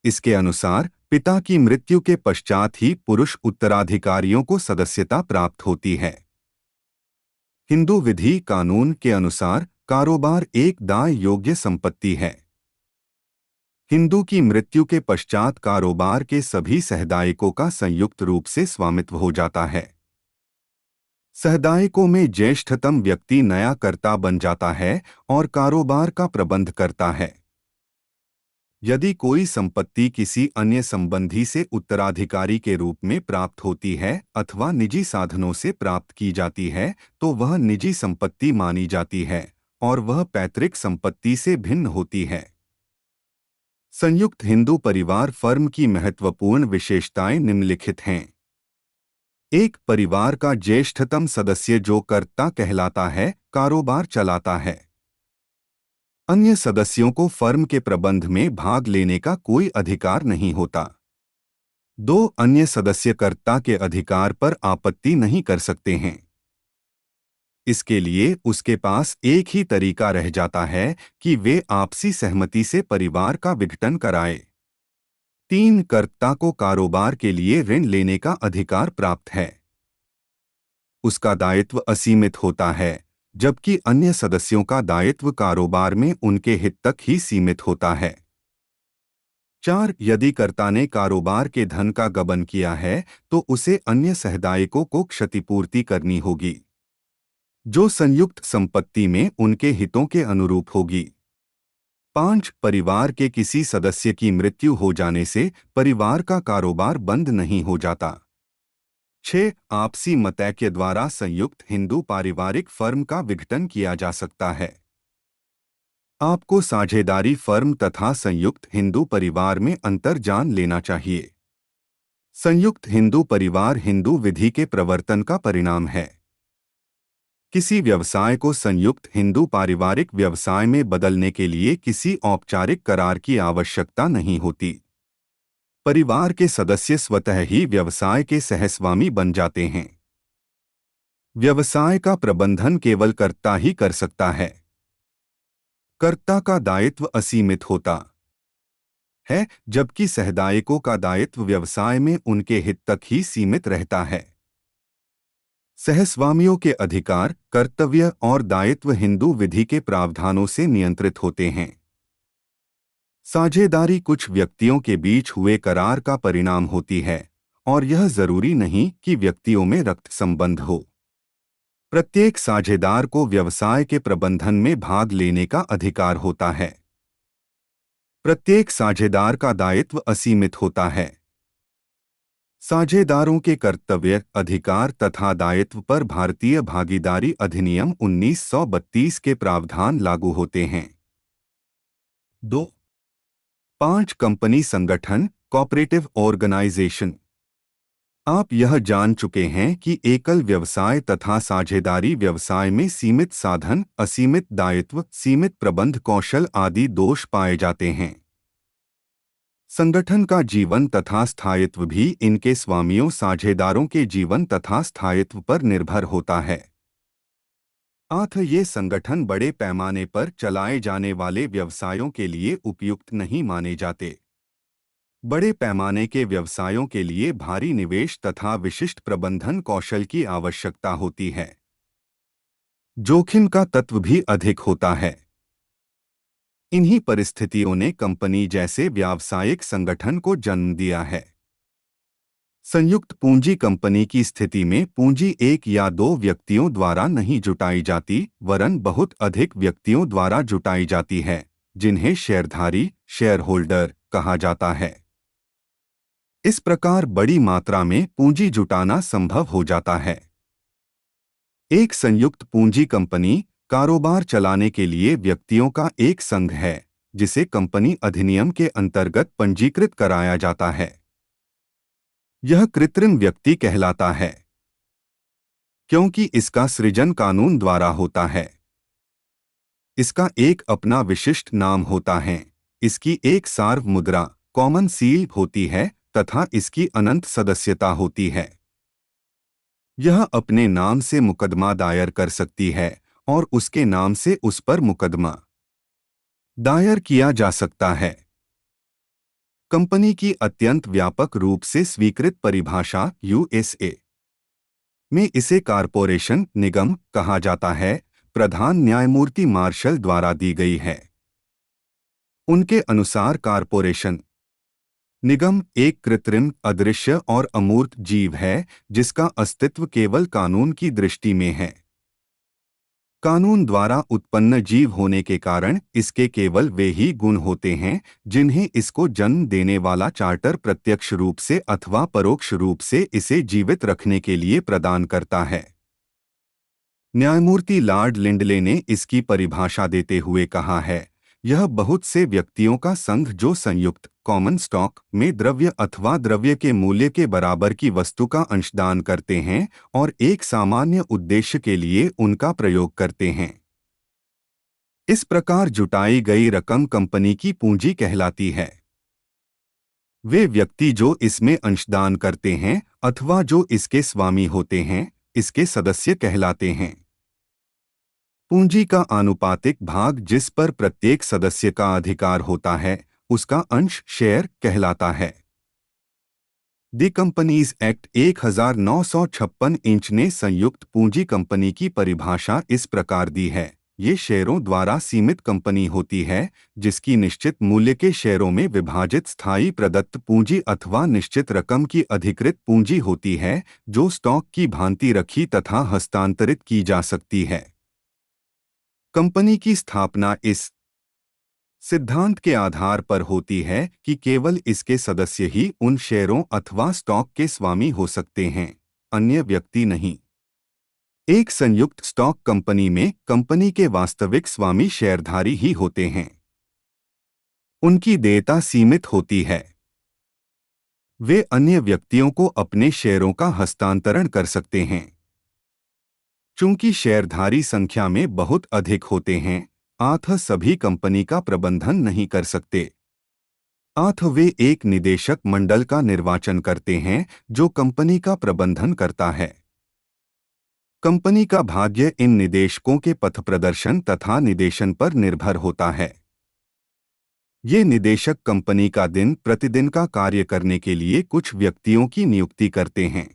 इसके अनुसार पिता की मृत्यु के पश्चात ही पुरुष उत्तराधिकारियों को सदस्यता प्राप्त होती है। हिंदू विधि कानून के अनुसार कारोबार एक दाय योग्य संपत्ति है। हिंदू की मृत्यु के पश्चात कारोबार के सभी सहदायिकों का संयुक्त रूप से स्वामित्व हो जाता है। सहदायिकों में ज्येष्ठतम व्यक्ति नया कर्ता बन जाता है और कारोबार का प्रबंध करता है। यदि कोई संपत्ति किसी अन्य संबंधी से उत्तराधिकारी के रूप में प्राप्त होती है अथवा निजी साधनों से प्राप्त की जाती है तो वह निजी संपत्ति मानी जाती है और वह पैतृक संपत्ति से भिन्न होती है। संयुक्त हिंदू परिवार फर्म की महत्वपूर्ण विशेषताएं निम्नलिखित हैं। एक परिवार का ज्येष्ठतम सदस्य जो कर्ता कहलाता है, कारोबार चलाता है। अन्य सदस्यों को फर्म के प्रबंध में भाग लेने का कोई अधिकार नहीं होता। 2 अन्य सदस्य कर्ता के अधिकार पर आपत्ति नहीं कर सकते हैं। इसके लिए उसके पास एक ही तरीका रह जाता है कि वे आपसी सहमति से परिवार का विघटन कराए। 3 कर्ता को कारोबार के लिए ऋण लेने का अधिकार प्राप्त है। उसका दायित्व असीमित होता है, जबकि अन्य सदस्यों का दायित्व कारोबार में उनके हित तक ही सीमित होता है। 4 यदि कर्ता ने कारोबार के धन का गबन किया है तो उसे अन्य सहदायिकों को क्षतिपूर्ति करनी होगी, जो संयुक्त संपत्ति में उनके हितों के अनुरूप होगी। 5 परिवार के किसी सदस्य की मृत्यु हो जाने से परिवार का कारोबार बंद नहीं हो जाता। 6 आपसी मतैक्य द्वारा संयुक्त हिंदू पारिवारिक फर्म का विघटन किया जा सकता है। आपको साझेदारी फर्म तथा संयुक्त हिंदू परिवार में अंतर जान लेना चाहिए। संयुक्त हिंदू परिवार हिंदू विधि के प्रवर्तन का परिणाम है। किसी व्यवसाय को संयुक्त हिंदू पारिवारिक व्यवसाय में बदलने के लिए किसी औपचारिक करार की आवश्यकता नहीं होती। परिवार के सदस्य स्वतः ही व्यवसाय के सहस्वामी बन जाते हैं। व्यवसाय का प्रबंधन केवल कर्ता ही कर सकता है। कर्ता का दायित्व असीमित होता है, जबकि सहदायिकों का दायित्व व्यवसाय में उनके हित तक ही सीमित रहता है। सहस्वामियों के अधिकार, कर्तव्य और दायित्व हिंदू विधि के प्रावधानों से नियंत्रित होते हैं। साझेदारी कुछ व्यक्तियों के बीच हुए करार का परिणाम होती है और यह जरूरी नहीं कि व्यक्तियों में रक्त संबंध हो। प्रत्येक साझेदार को व्यवसाय के प्रबंधन में भाग लेने का अधिकार होता है। प्रत्येक साझेदार का दायित्व असीमित होता है। साझेदारों के कर्तव्य, अधिकार तथा दायित्व पर भारतीय भागीदारी अधिनियम 1932 के प्रावधान लागू होते हैं। 2.5 कंपनी संगठन, कोऑपरेटिव ऑर्गेनाइजेशन। आप यह जान चुके हैं कि एकल व्यवसाय तथा साझेदारी व्यवसाय में सीमित साधन, असीमित दायित्व, सीमित प्रबंध कौशल आदि दोष पाए जाते हैं। संगठन का जीवन तथा स्थायित्व भी इनके स्वामियों साझेदारों के जीवन तथा स्थायित्व पर निर्भर होता है। ये संगठन बड़े पैमाने पर चलाए जाने वाले व्यवसायों के लिए उपयुक्त नहीं माने जाते। बड़े पैमाने के व्यवसायों के लिए भारी निवेश तथा विशिष्ट प्रबंधन कौशल की आवश्यकता होती है। जोखिम का तत्व भी अधिक होता है। इन्हीं परिस्थितियों ने कंपनी जैसे व्यावसायिक संगठन को जन्म दिया है। संयुक्त पूंजी कंपनी की स्थिति में पूंजी एक या दो व्यक्तियों द्वारा नहीं जुटाई जाती, वरन बहुत अधिक व्यक्तियों द्वारा जुटाई जाती है, जिन्हें शेयरधारी, शेयर होल्डर कहा जाता है। इस प्रकार बड़ी मात्रा में पूंजी जुटाना संभव हो जाता है। एक संयुक्त पूंजी कंपनी कारोबार चलाने के लिए व्यक्तियों का एक संघ है, जिसे कंपनी अधिनियम के अंतर्गत पंजीकृत कराया जाता है। यह कृत्रिम व्यक्ति कहलाता है, क्योंकि इसका सृजन कानून द्वारा होता है। इसका एक अपना विशिष्ट नाम होता है, इसकी एक सार्व मुद्रा, कॉमन सील होती है तथा इसकी अनंत सदस्यता होती है। यह अपने नाम से मुकदमा दायर कर सकती है और उसके नाम से उस पर मुकदमा दायर किया जा सकता है। कंपनी की अत्यंत व्यापक रूप से स्वीकृत परिभाषा यूएसए में इसे कारपोरेशन, निगम कहा जाता है, प्रधान न्यायमूर्ति मार्शल द्वारा दी गई है। उनके अनुसार कारपोरेशन, निगम एक कृत्रिम, अदृश्य और अमूर्त जीव है जिसका अस्तित्व केवल कानून की दृष्टि में है। कानून द्वारा उत्पन्न जीव होने के कारण इसके केवल वे ही गुण होते हैं जिन्हें इसको जन्म देने वाला चार्टर प्रत्यक्ष रूप से अथवा परोक्ष रूप से इसे जीवित रखने के लिए प्रदान करता है। न्यायमूर्ति लॉर्ड लिंडले ने इसकी परिभाषा देते हुए कहा है, यह बहुत से व्यक्तियों का संघ जो संयुक्त कॉमन स्टॉक में द्रव्य अथवा द्रव्य के मूल्य के बराबर की वस्तु का अंशदान करते हैं और एक सामान्य उद्देश्य के लिए उनका प्रयोग करते हैं। इस प्रकार जुटाई गई रकम कंपनी की पूंजी कहलाती है। वे व्यक्ति जो इसमें अंशदान करते हैं अथवा जो इसके स्वामी होते हैं, इसके सदस्य कहलाते हैं। पूंजी का आनुपातिक भाग जिस पर प्रत्येक सदस्य का अधिकार होता है, उसका अंश शेयर कहलाता है। द कंपनीज एक्ट 1956 ने संयुक्त पूंजी कंपनी की परिभाषा इस प्रकार दी है, ये शेयरों द्वारा सीमित कंपनी होती है जिसकी निश्चित मूल्य के शेयरों में विभाजित स्थायी प्रदत्त पूंजी अथवा निश्चित रकम की अधिकृत पूंजी होती है जो स्टॉक की भांति रखी तथा हस्तांतरित की जा सकती है। कंपनी की स्थापना इस सिद्धांत के आधार पर होती है कि केवल इसके सदस्य ही उन शेयरों अथवा स्टॉक के स्वामी हो सकते हैं, अन्य व्यक्ति नहीं। एक संयुक्त स्टॉक कंपनी में कंपनी के वास्तविक स्वामी शेयरधारी ही होते हैं। उनकी देयता सीमित होती है। वे अन्य व्यक्तियों को अपने शेयरों का हस्तांतरण कर सकते हैं। चूंकि शेयरधारी संख्या में बहुत अधिक होते हैं, अतः सभी कंपनी का प्रबंधन नहीं कर सकते। अतः वे एक निदेशक मंडल का निर्वाचन करते हैं जो कंपनी का प्रबंधन करता है। कंपनी का भाग्य इन निदेशकों के पथ प्रदर्शन तथा निदेशन पर निर्भर होता है। ये निदेशक कंपनी का दिन प्रतिदिन का कार्य करने के लिए कुछ व्यक्तियों की नियुक्ति करते हैं।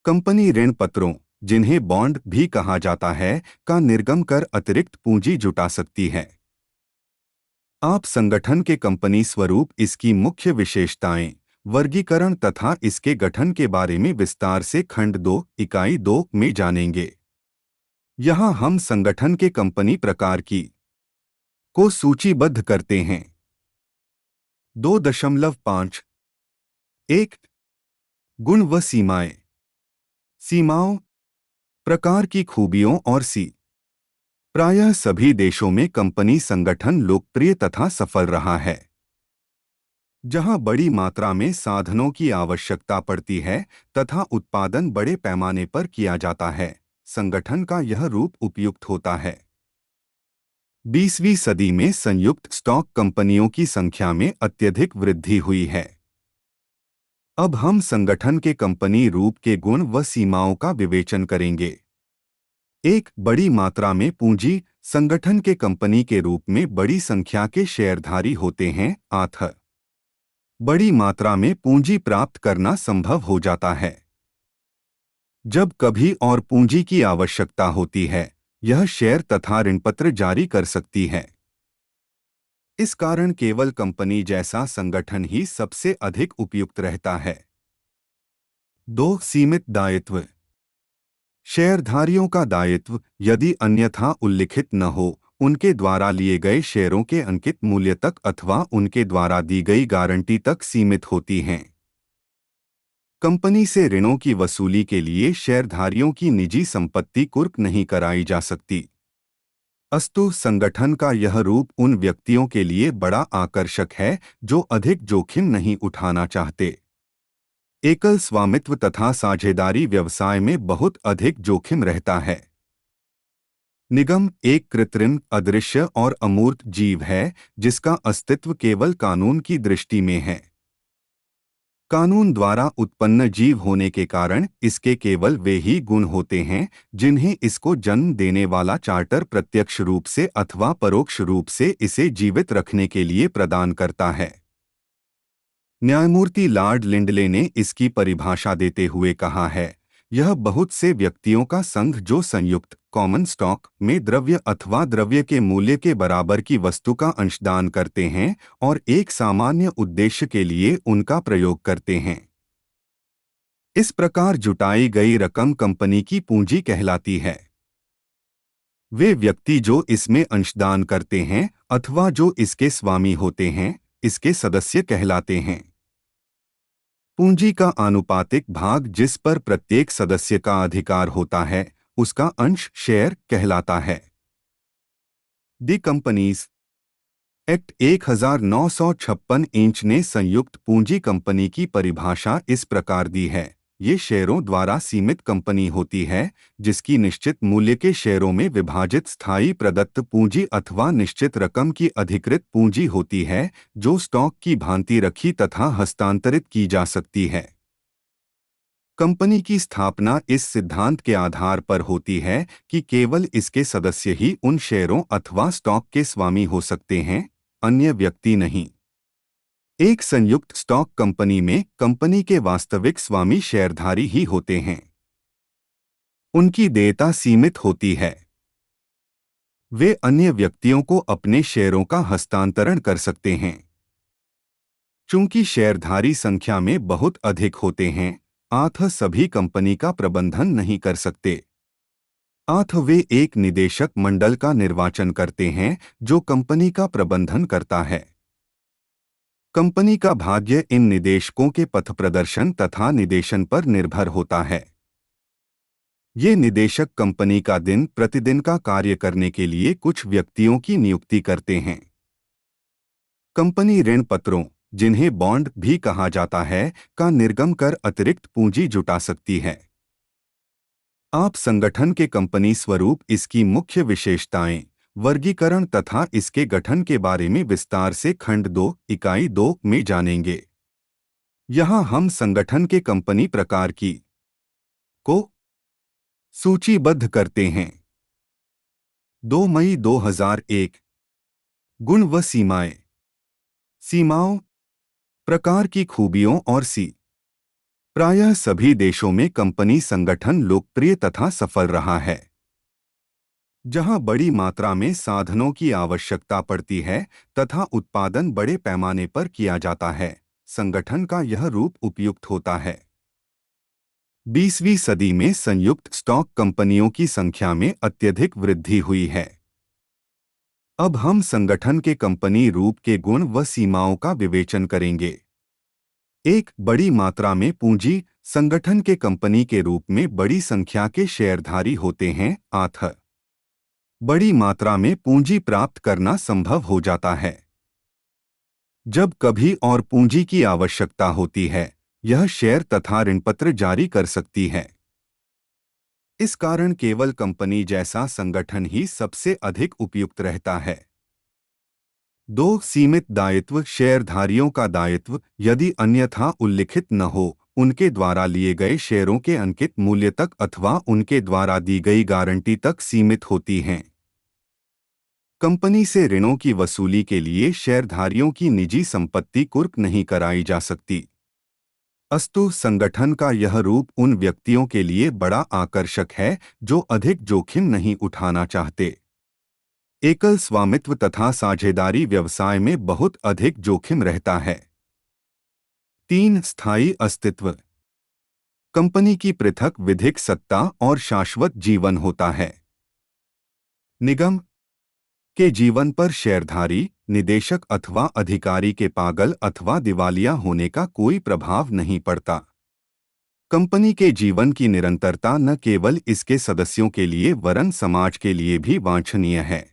कंपनी ऋण पत्रों, जिन्हें बॉन्ड भी कहा जाता है, का निर्गम कर अतिरिक्त पूंजी जुटा सकती है। आप संगठन के कंपनी स्वरूप, इसकी मुख्य विशेषताएं, वर्गीकरण तथा इसके गठन के बारे में विस्तार से खंड 2, इकाई 2 में जानेंगे। यहाँ हम संगठन के कंपनी प्रकार की को सूचीबद्ध करते हैं। 2.5 1 गुण व सीमाएं। सीमाओं, प्रकार की खूबियों और प्रायः सभी देशों में कंपनी संगठन लोकप्रिय तथा सफल रहा है। जहां बड़ी मात्रा में साधनों की आवश्यकता पड़ती है तथा उत्पादन बड़े पैमाने पर किया जाता है, संगठन का यह रूप उपयुक्त होता है। 20वीं सदी में संयुक्त स्टॉक कंपनियों की संख्या में अत्यधिक वृद्धि हुई है। अब हम संगठन के कंपनी रूप के गुण व सीमाओं का विवेचन करेंगे। 1 बड़ी मात्रा में पूंजी। संगठन के कंपनी के रूप में बड़ी संख्या के शेयरधारी होते हैं, अतः बड़ी मात्रा में पूंजी प्राप्त करना संभव हो जाता है। जब कभी और पूंजी की आवश्यकता होती है, यह शेयर तथा ऋणपत्र जारी कर सकती है। इस कारण केवल कंपनी जैसा संगठन ही सबसे अधिक उपयुक्त रहता है। 2 सीमित दायित्व। शेयरधारियों का दायित्व, यदि अन्यथा उल्लिखित न हो, उनके द्वारा लिए गए शेयरों के अंकित मूल्य तक अथवा उनके द्वारा दी गई गारंटी तक सीमित होती हैं। कंपनी से ऋणों की वसूली के लिए शेयरधारियों की निजी संपत्ति कुर्क नहीं कराई जा सकती। अस्तु संगठन का यह रूप उन व्यक्तियों के लिए बड़ा आकर्षक है जो अधिक जोखिम नहीं उठाना चाहते। एकल स्वामित्व तथा साझेदारी व्यवसाय में बहुत अधिक जोखिम रहता है। निगम एक कृत्रिम, अदृश्य और अमूर्त जीव है जिसका अस्तित्व केवल कानून की दृष्टि में है। कानून द्वारा उत्पन्न जीव होने के कारण इसके केवल वे ही गुण होते हैं जिन्हें इसको जन्म देने वाला चार्टर प्रत्यक्ष रूप से अथवा परोक्ष रूप से इसे जीवित रखने के लिए प्रदान करता है। न्यायमूर्ति लॉर्ड लिंडले ने इसकी परिभाषा देते हुए कहा है, यह बहुत से व्यक्तियों का संघ जो संयुक्त कॉमन स्टॉक में द्रव्य अथवा द्रव्य के मूल्य के बराबर की वस्तु का अंशदान करते हैं और एक सामान्य उद्देश्य के लिए उनका प्रयोग करते हैं। इस प्रकार जुटाई गई रकम कंपनी की पूंजी कहलाती है। वे व्यक्ति जो इसमें अंशदान करते हैं अथवा जो इसके स्वामी होते हैं, इसके सदस्य कहलाते हैं। पूंजी का आनुपातिक भाग जिस पर प्रत्येक सदस्य का अधिकार होता है, उसका अंश शेयर कहलाता है। दी कंपनीज एक्ट 1956 इंच ने संयुक्त पूंजी कंपनी की परिभाषा इस प्रकार दी है, ये शेयरों द्वारा सीमित कंपनी होती है जिसकी निश्चित मूल्य के शेयरों में विभाजित स्थायी प्रदत्त पूंजी अथवा निश्चित रकम की अधिकृत पूंजी होती है जो स्टॉक की भांति रखी तथा हस्तांतरित की जा सकती है। कंपनी की स्थापना इस सिद्धांत के आधार पर होती है कि केवल इसके सदस्य ही उन शेयरों अथवा स्टॉक के स्वामी हो सकते हैं, अन्य व्यक्ति नहीं। एक संयुक्त स्टॉक कंपनी में कंपनी के वास्तविक स्वामी शेयरधारी ही होते हैं। उनकी देयता सीमित होती है। वे अन्य व्यक्तियों को अपने शेयरों का हस्तांतरण कर सकते हैं। चूंकि शेयरधारी संख्या में बहुत अधिक होते हैं, अतः सभी कंपनी का प्रबंधन नहीं कर सकते। अतः वे एक निदेशक मंडल का निर्वाचन करते हैं जो कंपनी का प्रबंधन करता है। कंपनी का भाग्य इन निदेशकों के पथ प्रदर्शन तथा निदेशन पर निर्भर होता है। ये निदेशक कंपनी का दिन प्रतिदिन का कार्य करने के लिए कुछ व्यक्तियों की नियुक्ति करते हैं। कंपनी ऋण पत्रों, जिन्हें बॉन्ड भी कहा जाता है, का निर्गम कर अतिरिक्त पूंजी जुटा सकती है। आप संगठन के कंपनी स्वरूप, इसकी मुख्य विशेषताएं, वर्गीकरण तथा इसके गठन के बारे में विस्तार से खंड 2, इकाई 2 में जानेंगे। यहाँ हम संगठन के कंपनी प्रकार की को सूचीबद्ध करते हैं। 2 मई 2001 गुण व सीमाएं। सीमाओं, प्रकार की खूबियों और प्रायः सभी देशों में कंपनी संगठन लोकप्रिय तथा सफल रहा है। जहां बड़ी मात्रा में साधनों की आवश्यकता पड़ती है तथा उत्पादन बड़े पैमाने पर किया जाता है, संगठन का यह रूप उपयुक्त होता है। 20वीं सदी में संयुक्त स्टॉक कंपनियों की संख्या में अत्यधिक वृद्धि हुई है। अब हम संगठन के कंपनी रूप के गुण व सीमाओं का विवेचन करेंगे। 1. बड़ी मात्रा में पूंजी। संगठन के कंपनी के रूप में बड़ी संख्या के शेयरधारी होते हैं, अतः बड़ी मात्रा में पूंजी प्राप्त करना संभव हो जाता है। जब कभी और पूंजी की आवश्यकता होती है, यह शेयर तथा ऋणपत्र जारी कर सकती है। इस कारण केवल कंपनी जैसा संगठन ही सबसे अधिक उपयुक्त रहता है। 2. सीमित दायित्व। शेयरधारियों का दायित्व, यदि अन्यथा उल्लिखित न हो, उनके द्वारा लिए गए शेयरों के अंकित मूल्य तक अथवा उनके द्वारा दी गई गारंटी तक सीमित होती हैं। कंपनी से ऋणों की वसूली के लिए शेयरधारियों की निजी संपत्ति कुर्क नहीं कराई जा सकती। अस्तु संगठन का यह रूप उन व्यक्तियों के लिए बड़ा आकर्षक है जो अधिक जोखिम नहीं उठाना चाहते। एकल स्वामित्व तथा साझेदारी व्यवसाय में बहुत अधिक जोखिम रहता है। 3. स्थायी अस्तित्व। कंपनी की पृथक विधिक सत्ता और शाश्वत जीवन होता है। निगम के जीवन पर शेयरधारी, निदेशक अथवा अधिकारी के पागल अथवा दिवालिया होने का कोई प्रभाव नहीं पड़ता। कंपनी के जीवन की निरंतरता न केवल इसके सदस्यों के लिए वरन समाज के लिए भी वांछनीय है।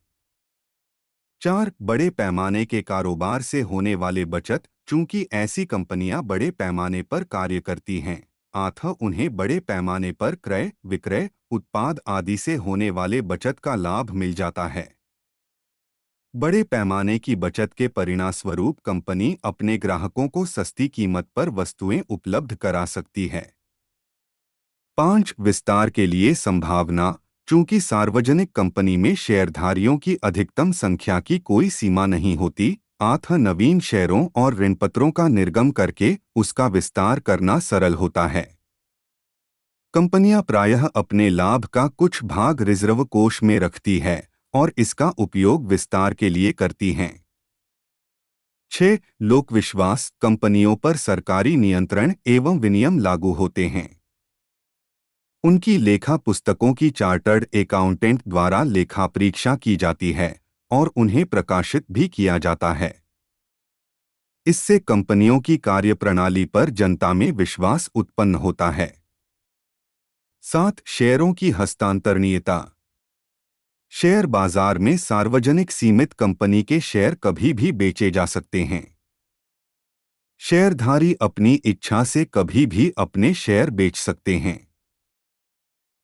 4. बड़े पैमाने के कारोबार से होने वाले बचत। चूंकि ऐसी कंपनियां बड़े पैमाने पर कार्य करती हैं, अतः उन्हें बड़े पैमाने पर क्रय विक्रय, उत्पाद आदि से होने वाले बचत का लाभ मिल जाता है। बड़े पैमाने की बचत के परिणामस्वरूप कंपनी अपने ग्राहकों को सस्ती कीमत पर वस्तुएं उपलब्ध करा सकती है। 5. विस्तार के लिए संभावना। चूंकि सार्वजनिक कंपनी में शेयरधारियों की अधिकतम संख्या की कोई सीमा नहीं होती, अतः नवीन शेयरों और ऋणपत्रों का निर्गम करके उसका विस्तार करना सरल होता है। कंपनियां प्रायः अपने लाभ का कुछ भाग रिजर्व कोष में रखती है और इसका उपयोग विस्तार के लिए करती हैं। 6. लोक विश्वास। कंपनियों पर सरकारी नियंत्रण एवं विनियम लागू होते हैं। उनकी लेखा पुस्तकों की चार्टर्ड अकाउंटेंट द्वारा लेखा परीक्षा की जाती है और उन्हें प्रकाशित भी किया जाता है। इससे कंपनियों की कार्यप्रणाली पर जनता में विश्वास उत्पन्न होता है। 7. शेयरों की हस्तांतरणीयता। शेयर बाजार में सार्वजनिक सीमित कंपनी के शेयर कभी भी बेचे जा सकते हैं। शेयरधारी अपनी इच्छा से कभी भी अपने शेयर बेच सकते हैं।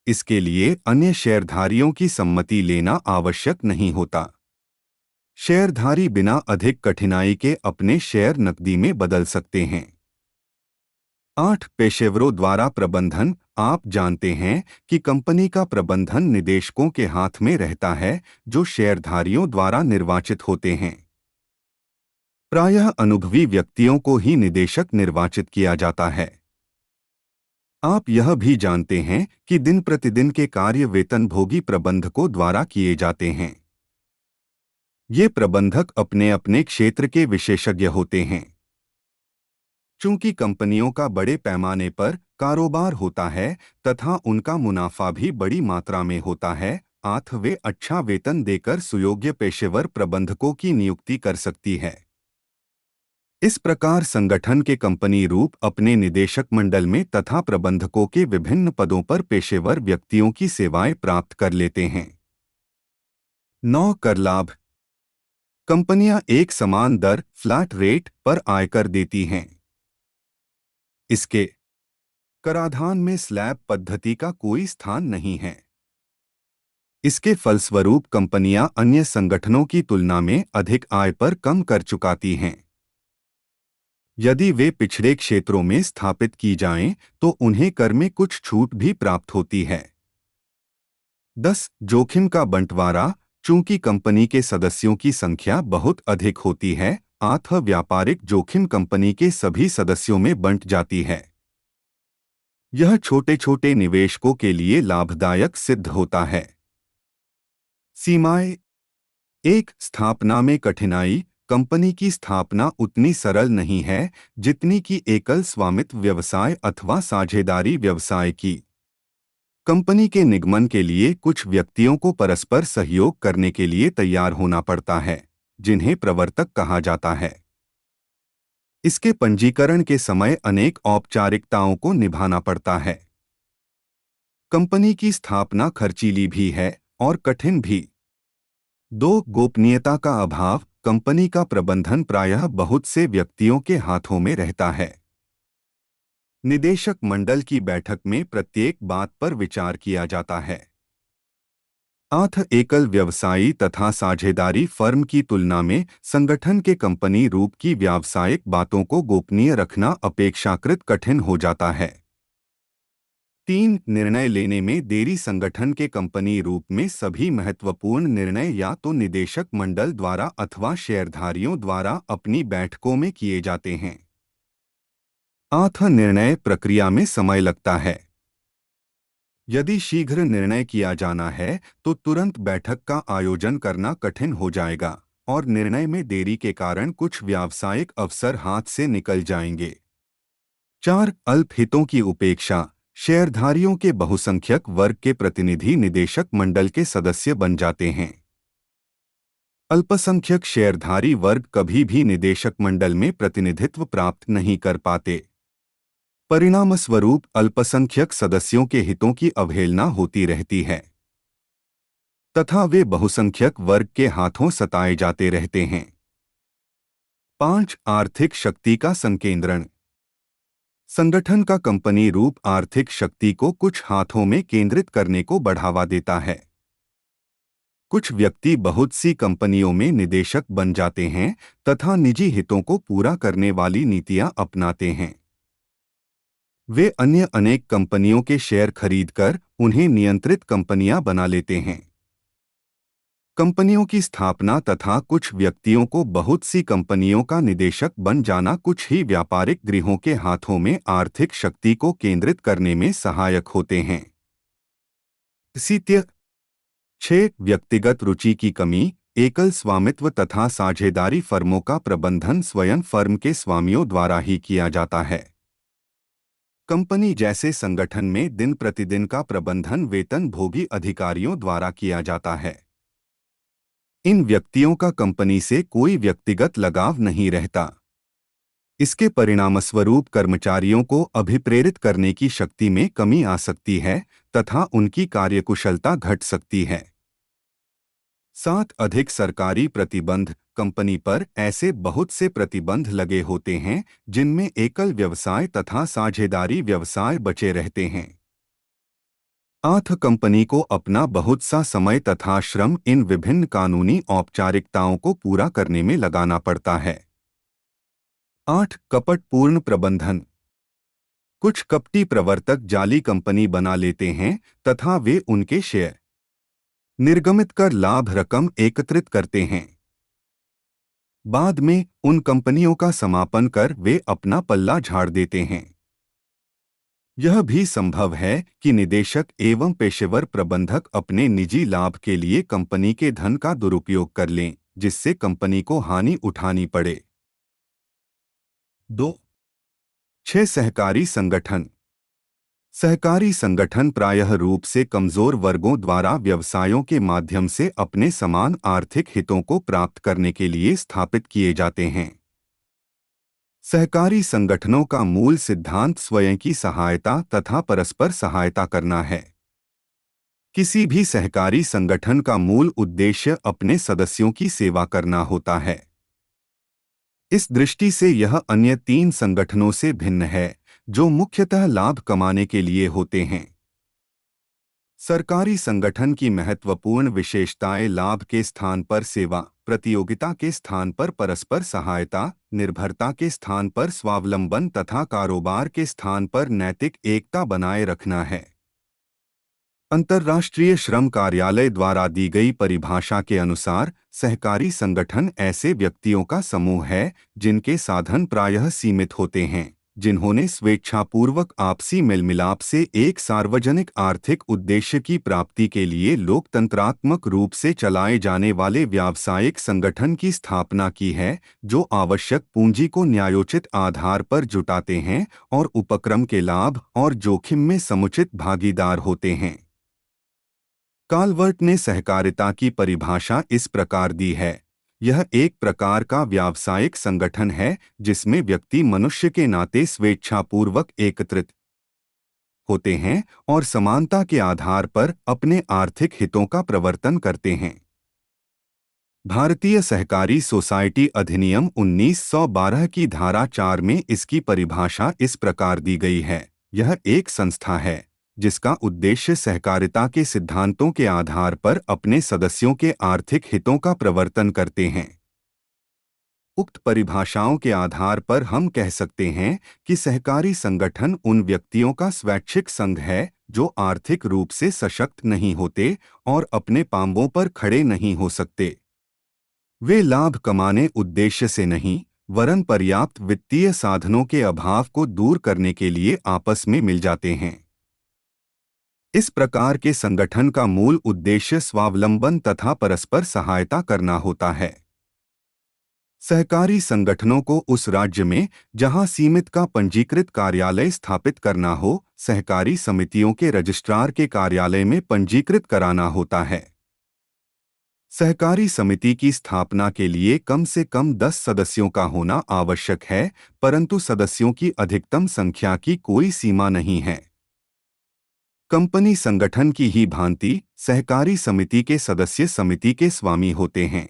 इसके लिए अन्य शेयरधारियों की सम्मति लेना आवश्यक नहीं होता। शेयरधारी बिना अधिक कठिनाई के अपने शेयर नकदी में बदल सकते हैं। 8. पेशेवरों द्वारा प्रबंधन। आप जानते हैं कि कंपनी का प्रबंधन निदेशकों के हाथ में रहता है जो शेयरधारियों द्वारा निर्वाचित होते हैं। प्रायः अनुभवी व्यक्तियों को ही निदेशक निर्वाचित किया जाता है। आप यह भी जानते हैं कि दिन प्रतिदिन के कार्य वेतनभोगी प्रबंधकों द्वारा किए जाते हैं। ये प्रबंधक अपने अपने क्षेत्र के विशेषज्ञ होते हैं। चूंकि कंपनियों का बड़े पैमाने पर कारोबार होता है तथा उनका मुनाफा भी बड़ी मात्रा में होता है, अतः वे अच्छा वेतन देकर सुयोग्य पेशेवर प्रबंधकों की नियुक्ति कर सकती है। इस प्रकार संगठन के कंपनी रूप अपने निदेशक मंडल में तथा प्रबंधकों के विभिन्न पदों पर पेशेवर व्यक्तियों की सेवाएं प्राप्त कर लेते हैं। 9. कर लाभ। कंपनियां एक समान दर फ्लैट रेट पर आयकर देती हैं। इसके कराधान में स्लैब पद्धति का कोई स्थान नहीं है। इसके फलस्वरूप कंपनियां अन्य संगठनों की तुलना में अधिक आय पर कम कर चुकाती हैं। यदि वे पिछड़े क्षेत्रों में स्थापित की जाएं, तो उन्हें कर में कुछ छूट भी प्राप्त होती है। 10. जोखिम का बंटवारा। चूंकि कंपनी के सदस्यों की संख्या बहुत अधिक होती है, अतः व्यापारिक जोखिम कंपनी के सभी सदस्यों में बंट जाती है। यह छोटे छोटे निवेशकों के लिए लाभदायक सिद्ध होता है। सीमाएं। 1. स्थापना में कठिनाई। कंपनी की स्थापना उतनी सरल नहीं है जितनी कि एकल स्वामित्व व्यवसाय अथवा साझेदारी व्यवसाय की। कंपनी के निगमन के लिए कुछ व्यक्तियों को परस्पर सहयोग करने के लिए तैयार होना पड़ता है, जिन्हें प्रवर्तक कहा जाता है। इसके पंजीकरण के समय अनेक औपचारिकताओं को निभाना पड़ता है। कंपनी की स्थापना खर्चीली भी है और कठिन भी। 2. गोपनीयता का अभाव। कंपनी का प्रबंधन प्रायः बहुत से व्यक्तियों के हाथों में रहता है। निदेशक मंडल की बैठक में प्रत्येक बात पर विचार किया जाता है। 8. एकल व्यवसायी तथा साझेदारी फर्म की तुलना में संगठन के कंपनी रूप की व्यावसायिक बातों को गोपनीय रखना अपेक्षाकृत कठिन हो जाता है। 3. निर्णय लेने में देरी। संगठन के कंपनी रूप में सभी महत्वपूर्ण निर्णय या तो निदेशक मंडल द्वारा अथवा शेयरधारियों द्वारा अपनी बैठकों में किए जाते हैं। 8. निर्णय प्रक्रिया में समय लगता है। यदि शीघ्र निर्णय किया जाना है तो तुरंत बैठक का आयोजन करना कठिन हो जाएगा और निर्णय में देरी के कारण कुछ व्यावसायिक अवसर हाथ से निकल जाएंगे। 4. अल्पहितों की उपेक्षा। शेयरधारियों के बहुसंख्यक वर्ग के प्रतिनिधि निदेशक मंडल के सदस्य बन जाते हैं। अल्पसंख्यक शेयरधारी वर्ग कभी भी निदेशक मंडल में प्रतिनिधित्व प्राप्त नहीं कर पाते। परिणामस्वरूप अल्पसंख्यक सदस्यों के हितों की अवहेलना होती रहती है तथा वे बहुसंख्यक वर्ग के हाथों सताए जाते रहते हैं। 5. आर्थिक शक्ति का संकेंद्रण। संगठन का कंपनी रूप आर्थिक शक्ति को कुछ हाथों में केंद्रित करने को बढ़ावा देता है। कुछ व्यक्ति बहुत सी कंपनियों में निदेशक बन जाते हैं तथा निजी हितों को पूरा करने वाली नीतियां अपनाते हैं। वे अन्य अनेक कंपनियों के शेयर खरीदकर उन्हें नियंत्रित कंपनियां बना लेते हैं। कंपनियों की स्थापना तथा कुछ व्यक्तियों को बहुत सी कंपनियों का निदेशक बन जाना कुछ ही व्यापारिक गृहों के हाथों में आर्थिक शक्ति को केंद्रित करने में सहायक होते हैं। 6. व्यक्तिगत रुचि की कमी। एकल स्वामित्व तथा साझेदारी फर्मों का प्रबंधन स्वयं फर्म के स्वामियों द्वारा ही किया जाता है। कंपनी जैसे संगठन में दिन प्रतिदिन का प्रबंधन वेतनभोगी अधिकारियों द्वारा किया जाता है। इन व्यक्तियों का कंपनी से कोई व्यक्तिगत लगाव नहीं रहता। इसके परिणामस्वरूप कर्मचारियों को अभिप्रेरित करने की शक्ति में कमी आ सकती है तथा उनकी कार्यकुशलता घट सकती है। 7. अधिक सरकारी प्रतिबंध। कंपनी पर ऐसे बहुत से प्रतिबंध लगे होते हैं जिनमें एकल व्यवसाय तथा साझेदारी व्यवसाय बचे रहते हैं। 8. कंपनी को अपना बहुत सा समय तथा श्रम इन विभिन्न कानूनी औपचारिकताओं को पूरा करने में लगाना पड़ता है। 8. कपटपूर्ण प्रबंधन। कुछ कपटी प्रवर्तक जाली कंपनी बना लेते हैं तथा वे उनके शेयर निर्गमित कर लाभ रकम एकत्रित करते हैं। बाद में उन कंपनियों का समापन कर वे अपना पल्ला झाड़ देते हैं। यह भी संभव है कि निदेशक एवं पेशेवर प्रबंधक अपने निजी लाभ के लिए कंपनी के धन का दुरुपयोग कर लें, जिससे कंपनी को हानि उठानी पड़े। 2. 6. सहकारी संगठन। सहकारी संगठन प्रायः रूप से कमजोर वर्गों द्वारा व्यवसायों के माध्यम से अपने समान आर्थिक हितों को प्राप्त करने के लिए स्थापित किए जाते हैं। सहकारी संगठनों का मूल सिद्धांत स्वयं की सहायता तथा परस्पर सहायता करना है। किसी भी सहकारी संगठन का मूल उद्देश्य अपने सदस्यों की सेवा करना होता है। इस दृष्टि से यह अन्य 3 संगठनों से भिन्न है, जो मुख्यतः लाभ कमाने के लिए होते हैं। सरकारी संगठन की महत्वपूर्ण विशेषताएं लाभ के स्थान पर सेवा, प्रतियोगिता के स्थान पर परस्पर सहायता, निर्भरता के स्थान पर स्वावलंबन तथा कारोबार के स्थान पर नैतिक एकता बनाए रखना है। अंतर्राष्ट्रीय श्रम कार्यालय द्वारा दी गई परिभाषा के अनुसार सहकारी संगठन ऐसे व्यक्तियों का समूह है जिनके साधन प्रायः सीमित होते हैं, जिन्होंने स्वेच्छापूर्वक आपसी मेलमिलाप से एक सार्वजनिक आर्थिक उद्देश्य की प्राप्ति के लिए लोकतंत्रात्मक रूप से चलाए जाने वाले व्यावसायिक संगठन की स्थापना की है, जो आवश्यक पूंजी को न्यायोचित आधार पर जुटाते हैं और उपक्रम के लाभ और जोखिम में समुचित भागीदार होते हैं। काल्वर्ट ने सहकारिता की परिभाषा इस प्रकार दी है: यह एक प्रकार का व्यावसायिक संगठन है जिसमें व्यक्ति मनुष्य के नाते स्वेच्छापूर्वक एकत्रित होते हैं और समानता के आधार पर अपने आर्थिक हितों का प्रवर्तन करते हैं। भारतीय सहकारी सोसाइटी अधिनियम 1912 की धारा 4 में इसकी परिभाषा इस प्रकार दी गई है: यह एक संस्था है जिसका उद्देश्य सहकारिता के सिद्धांतों के आधार पर अपने सदस्यों के आर्थिक हितों का प्रवर्तन करते हैं। उक्त परिभाषाओं के आधार पर हम कह सकते हैं कि सहकारी संगठन उन व्यक्तियों का स्वैच्छिक संघ है जो आर्थिक रूप से सशक्त नहीं होते और अपने पांवों पर खड़े नहीं हो सकते। वे लाभ कमाने उद्देश्य से नहीं, वरन पर्याप्त वित्तीय साधनों के अभाव को दूर करने के लिए आपस में मिल जाते हैं। इस प्रकार के संगठन का मूल उद्देश्य स्वावलंबन तथा परस्पर सहायता करना होता है। सहकारी संगठनों को उस राज्य में जहां सीमित का पंजीकृत कार्यालय स्थापित करना हो, सहकारी समितियों के रजिस्ट्रार के कार्यालय में पंजीकृत कराना होता है। सहकारी समिति की स्थापना के लिए कम से कम 10 सदस्यों का होना आवश्यक है, परंतु सदस्यों की अधिकतम संख्या की कोई सीमा नहीं है। कंपनी संगठन की ही भांति सहकारी समिति के सदस्य समिति के स्वामी होते हैं।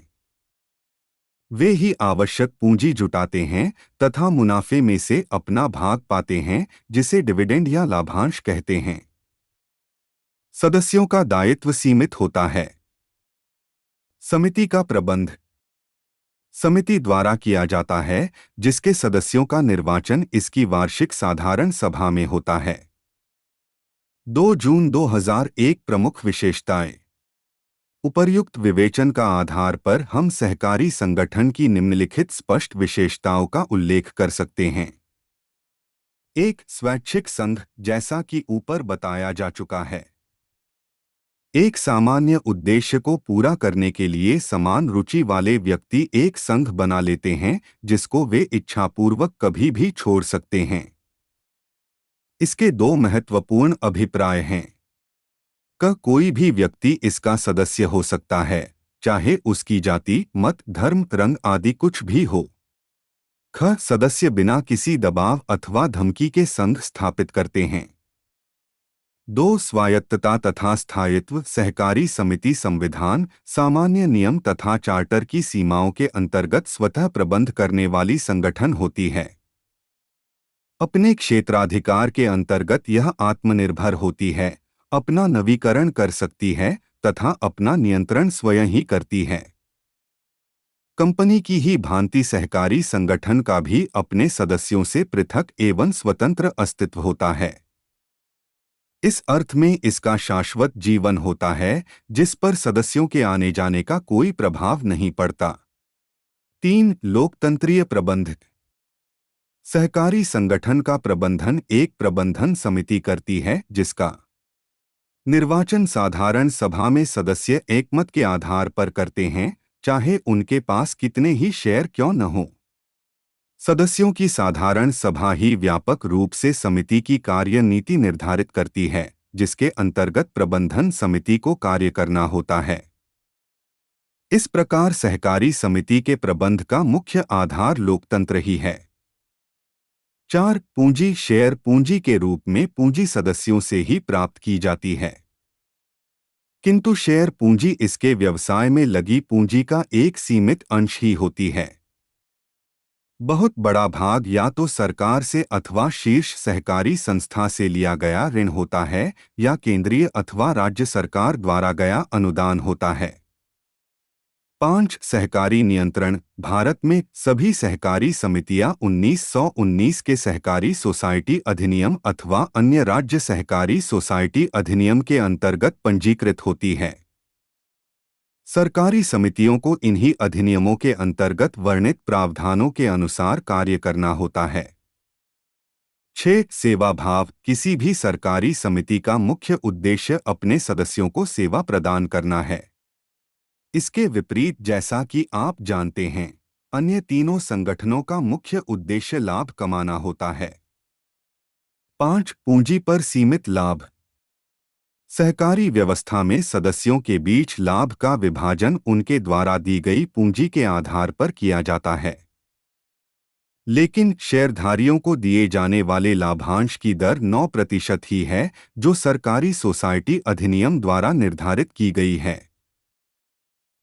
वे ही आवश्यक पूंजी जुटाते हैं तथा मुनाफे में से अपना भाग पाते हैं, जिसे डिविडेंड या लाभांश कहते हैं। सदस्यों का दायित्व सीमित होता है। समिति का प्रबंध समिति द्वारा किया जाता है, जिसके सदस्यों का निर्वाचन इसकी वार्षिक साधारण सभा में होता है। 2 जून 2001 प्रमुख विशेषताएं। उपर्युक्त विवेचन का आधार पर हम सहकारी संगठन की निम्नलिखित स्पष्ट विशेषताओं का उल्लेख कर सकते हैं। 1. स्वैच्छिक संघ, जैसा कि ऊपर बताया जा चुका है। एक सामान्य उद्देश्य को पूरा करने के लिए समान रुचि वाले व्यक्ति एक संघ बना लेते हैं, जिसको वे इच्छापूर्वक कभी भी छोड़ सकते हैं। इसके 2 महत्वपूर्ण अभिप्राय हैं। कोई भी व्यक्ति इसका सदस्य हो सकता है, चाहे उसकी जाति, मत, धर्म, रंग आदि कुछ भी हो। सदस्य बिना किसी दबाव अथवा धमकी के संघ स्थापित करते हैं। 2. स्वायत्तता तथा स्थायित्व। सहकारी समिति संविधान, सामान्य नियम तथा चार्टर की सीमाओं के अंतर्गत स्वतः प्रबंध करने वाली संगठन होती है। अपने क्षेत्राधिकार के अंतर्गत यह आत्मनिर्भर होती है, अपना नवीकरण कर सकती है तथा अपना नियंत्रण स्वयं ही करती है। कंपनी की ही भांति सहकारी संगठन का भी अपने सदस्यों से पृथक एवं स्वतंत्र अस्तित्व होता है। इस अर्थ में इसका शाश्वत जीवन होता है, जिस पर सदस्यों के आने जाने का कोई प्रभाव नहीं पड़ता। 3. लोकतंत्रीय प्रबंध। सहकारी संगठन का प्रबंधन एक प्रबंधन समिति करती है, जिसका निर्वाचन साधारण सभा में सदस्य एकमत के आधार पर करते हैं, चाहे उनके पास कितने ही शेयर क्यों न हो। सदस्यों की साधारण सभा ही व्यापक रूप से समिति की कार्यनीति निर्धारित करती है, जिसके अंतर्गत प्रबंधन समिति को कार्य करना होता है। इस प्रकार सहकारी समिति के प्रबंध का मुख्य आधार लोकतंत्र ही है। 4. पूंजी। शेयर पूंजी के रूप में पूंजी सदस्यों से ही प्राप्त की जाती है, किंतु शेयर पूंजी इसके व्यवसाय में लगी पूंजी का एक सीमित अंश ही होती है। बहुत बड़ा भाग या तो सरकार से अथवा शीर्ष सहकारी संस्था से लिया गया ऋण होता है या केंद्रीय अथवा राज्य सरकार द्वारा गया अनुदान होता है। 5 सहकारी नियंत्रण। भारत में सभी सहकारी समितियां 1919 के सहकारी सोसाइटी अधिनियम अथवा अन्य राज्य सहकारी सोसाइटी अधिनियम के अंतर्गत पंजीकृत होती है। सरकारी समितियों को इन्हीं अधिनियमों के अंतर्गत वर्णित प्रावधानों के अनुसार कार्य करना होता है। 6 सेवा भाव। किसी भी सरकारी समिति का मुख्य उद्देश्य अपने सदस्यों को सेवा प्रदान करना है। इसके विपरीत, जैसा कि आप जानते हैं, अन्य तीनों संगठनों का मुख्य उद्देश्य लाभ कमाना होता है। 5 पूंजी पर सीमित लाभ। सहकारी व्यवस्था में सदस्यों के बीच लाभ का विभाजन उनके द्वारा दी गई पूंजी के आधार पर किया जाता है, लेकिन शेयरधारियों को दिए जाने वाले लाभांश की दर 9% ही है, जो सरकारी सोसाइटी अधिनियम द्वारा निर्धारित की गई है।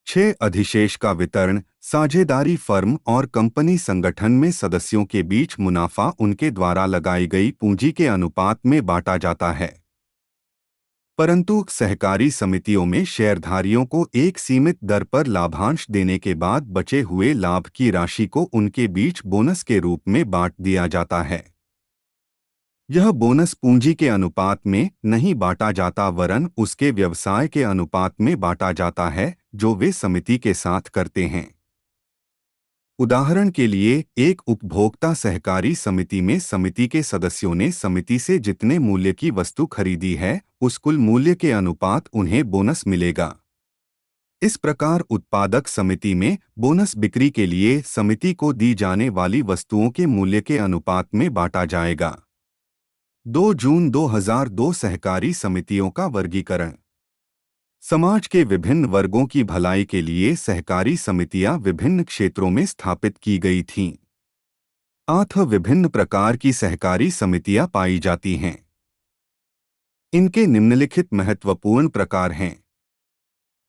6 अधिशेष का वितरण। साझेदारी फर्म और कंपनी संगठन में सदस्यों के बीच मुनाफा उनके द्वारा लगाई गई पूंजी के अनुपात में बांटा जाता है, परंतु सहकारी समितियों में शेयरधारियों को एक सीमित दर पर लाभांश देने के बाद बचे हुए लाभ की राशि को उनके बीच बोनस के रूप में बांट दिया जाता है। यह बोनस पूंजी के अनुपात में नहीं बांटा जाता, वरन उसके व्यवसाय के अनुपात में बांटा जाता है जो वे समिति के साथ करते हैं। उदाहरण के लिए, एक उपभोक्ता सहकारी समिति में समिति के सदस्यों ने समिति से जितने मूल्य की वस्तु खरीदी है, उस कुल मूल्य के अनुपात उन्हें बोनस मिलेगा। इस प्रकार उत्पादक समिति में बोनस बिक्री के लिए समिति को दी जाने वाली वस्तुओं के मूल्य के अनुपात में बांटा जाएगा। 2 जून 2002 सहकारी समितियों का वर्गीकरण। समाज के विभिन्न वर्गों की भलाई के लिए सहकारी समितियां विभिन्न क्षेत्रों में स्थापित की गई थीं। 8 विभिन्न प्रकार की सहकारी समितियां पाई जाती हैं। इनके निम्नलिखित महत्वपूर्ण प्रकार हैं।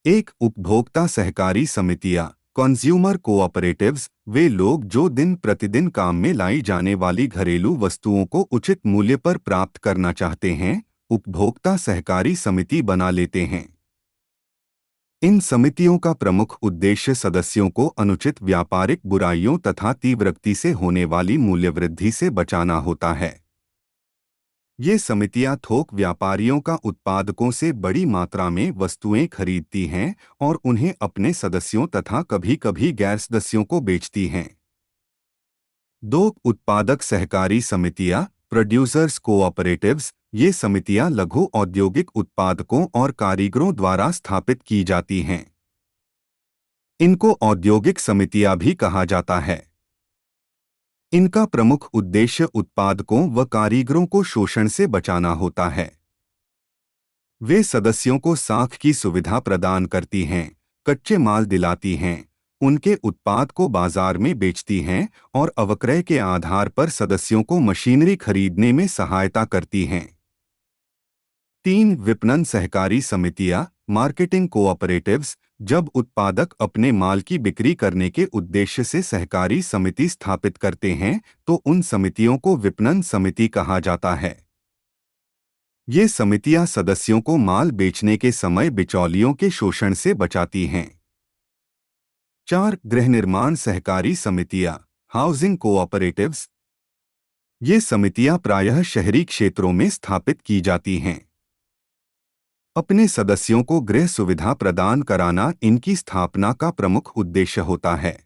1 उपभोक्ता सहकारी समितियां, कंज्यूमर कोऑपरेटिव्स। वे लोग जो दिन प्रतिदिन काम में लाई जाने वाली घरेलू वस्तुओं को उचित मूल्य पर प्राप्त करना चाहते हैं, उपभोक्ता सहकारी समिति बना लेते हैं। इन समितियों का प्रमुख उद्देश्य सदस्यों को अनुचित व्यापारिक बुराइयों तथा तीव्रगति से होने वाली मूल्य वृद्धि से बचाना होता है। ये समितियां थोक व्यापारियों का उत्पादकों से बड़ी मात्रा में वस्तुएं खरीदती हैं और उन्हें अपने सदस्यों तथा कभी-कभी गैर सदस्यों को बेचती हैं। 2 उत्पादक सहकारी समितियां, प्रोड्यूसर्स कोऑपरेटिव्स। ये समितियां लघु औद्योगिक उत्पादकों और कारीगरों द्वारा स्थापित की जाती हैं। इनको औद्योगिक समितियां भी कहा जाता है। इनका प्रमुख उद्देश्य उत्पादकों व कारीगरों को शोषण से बचाना होता है। वे सदस्यों को साख की सुविधा प्रदान करती हैं, कच्चे माल दिलाती हैं, उनके उत्पाद को बाजार में बेचती हैं और अवक्रय के आधार पर सदस्यों को मशीनरी खरीदने में सहायता करती हैं। 3 विपणन सहकारी समितियां, मार्केटिंग कोऑपरेटिव्स। जब उत्पादक अपने माल की बिक्री करने के उद्देश्य से सहकारी समिति स्थापित करते हैं, तो उन समितियों को विपणन समिति कहा जाता है। ये समितियां सदस्यों को माल बेचने के समय बिचौलियों के शोषण से बचाती हैं। 4 गृह निर्माण सहकारी समितियां, हाउसिंग कोऑपरेटिव्स। ये समितियां प्रायः शहरी क्षेत्रों में स्थापित की जाती हैं। अपने सदस्यों को गृह सुविधा प्रदान कराना इनकी स्थापना का प्रमुख उद्देश्य होता है।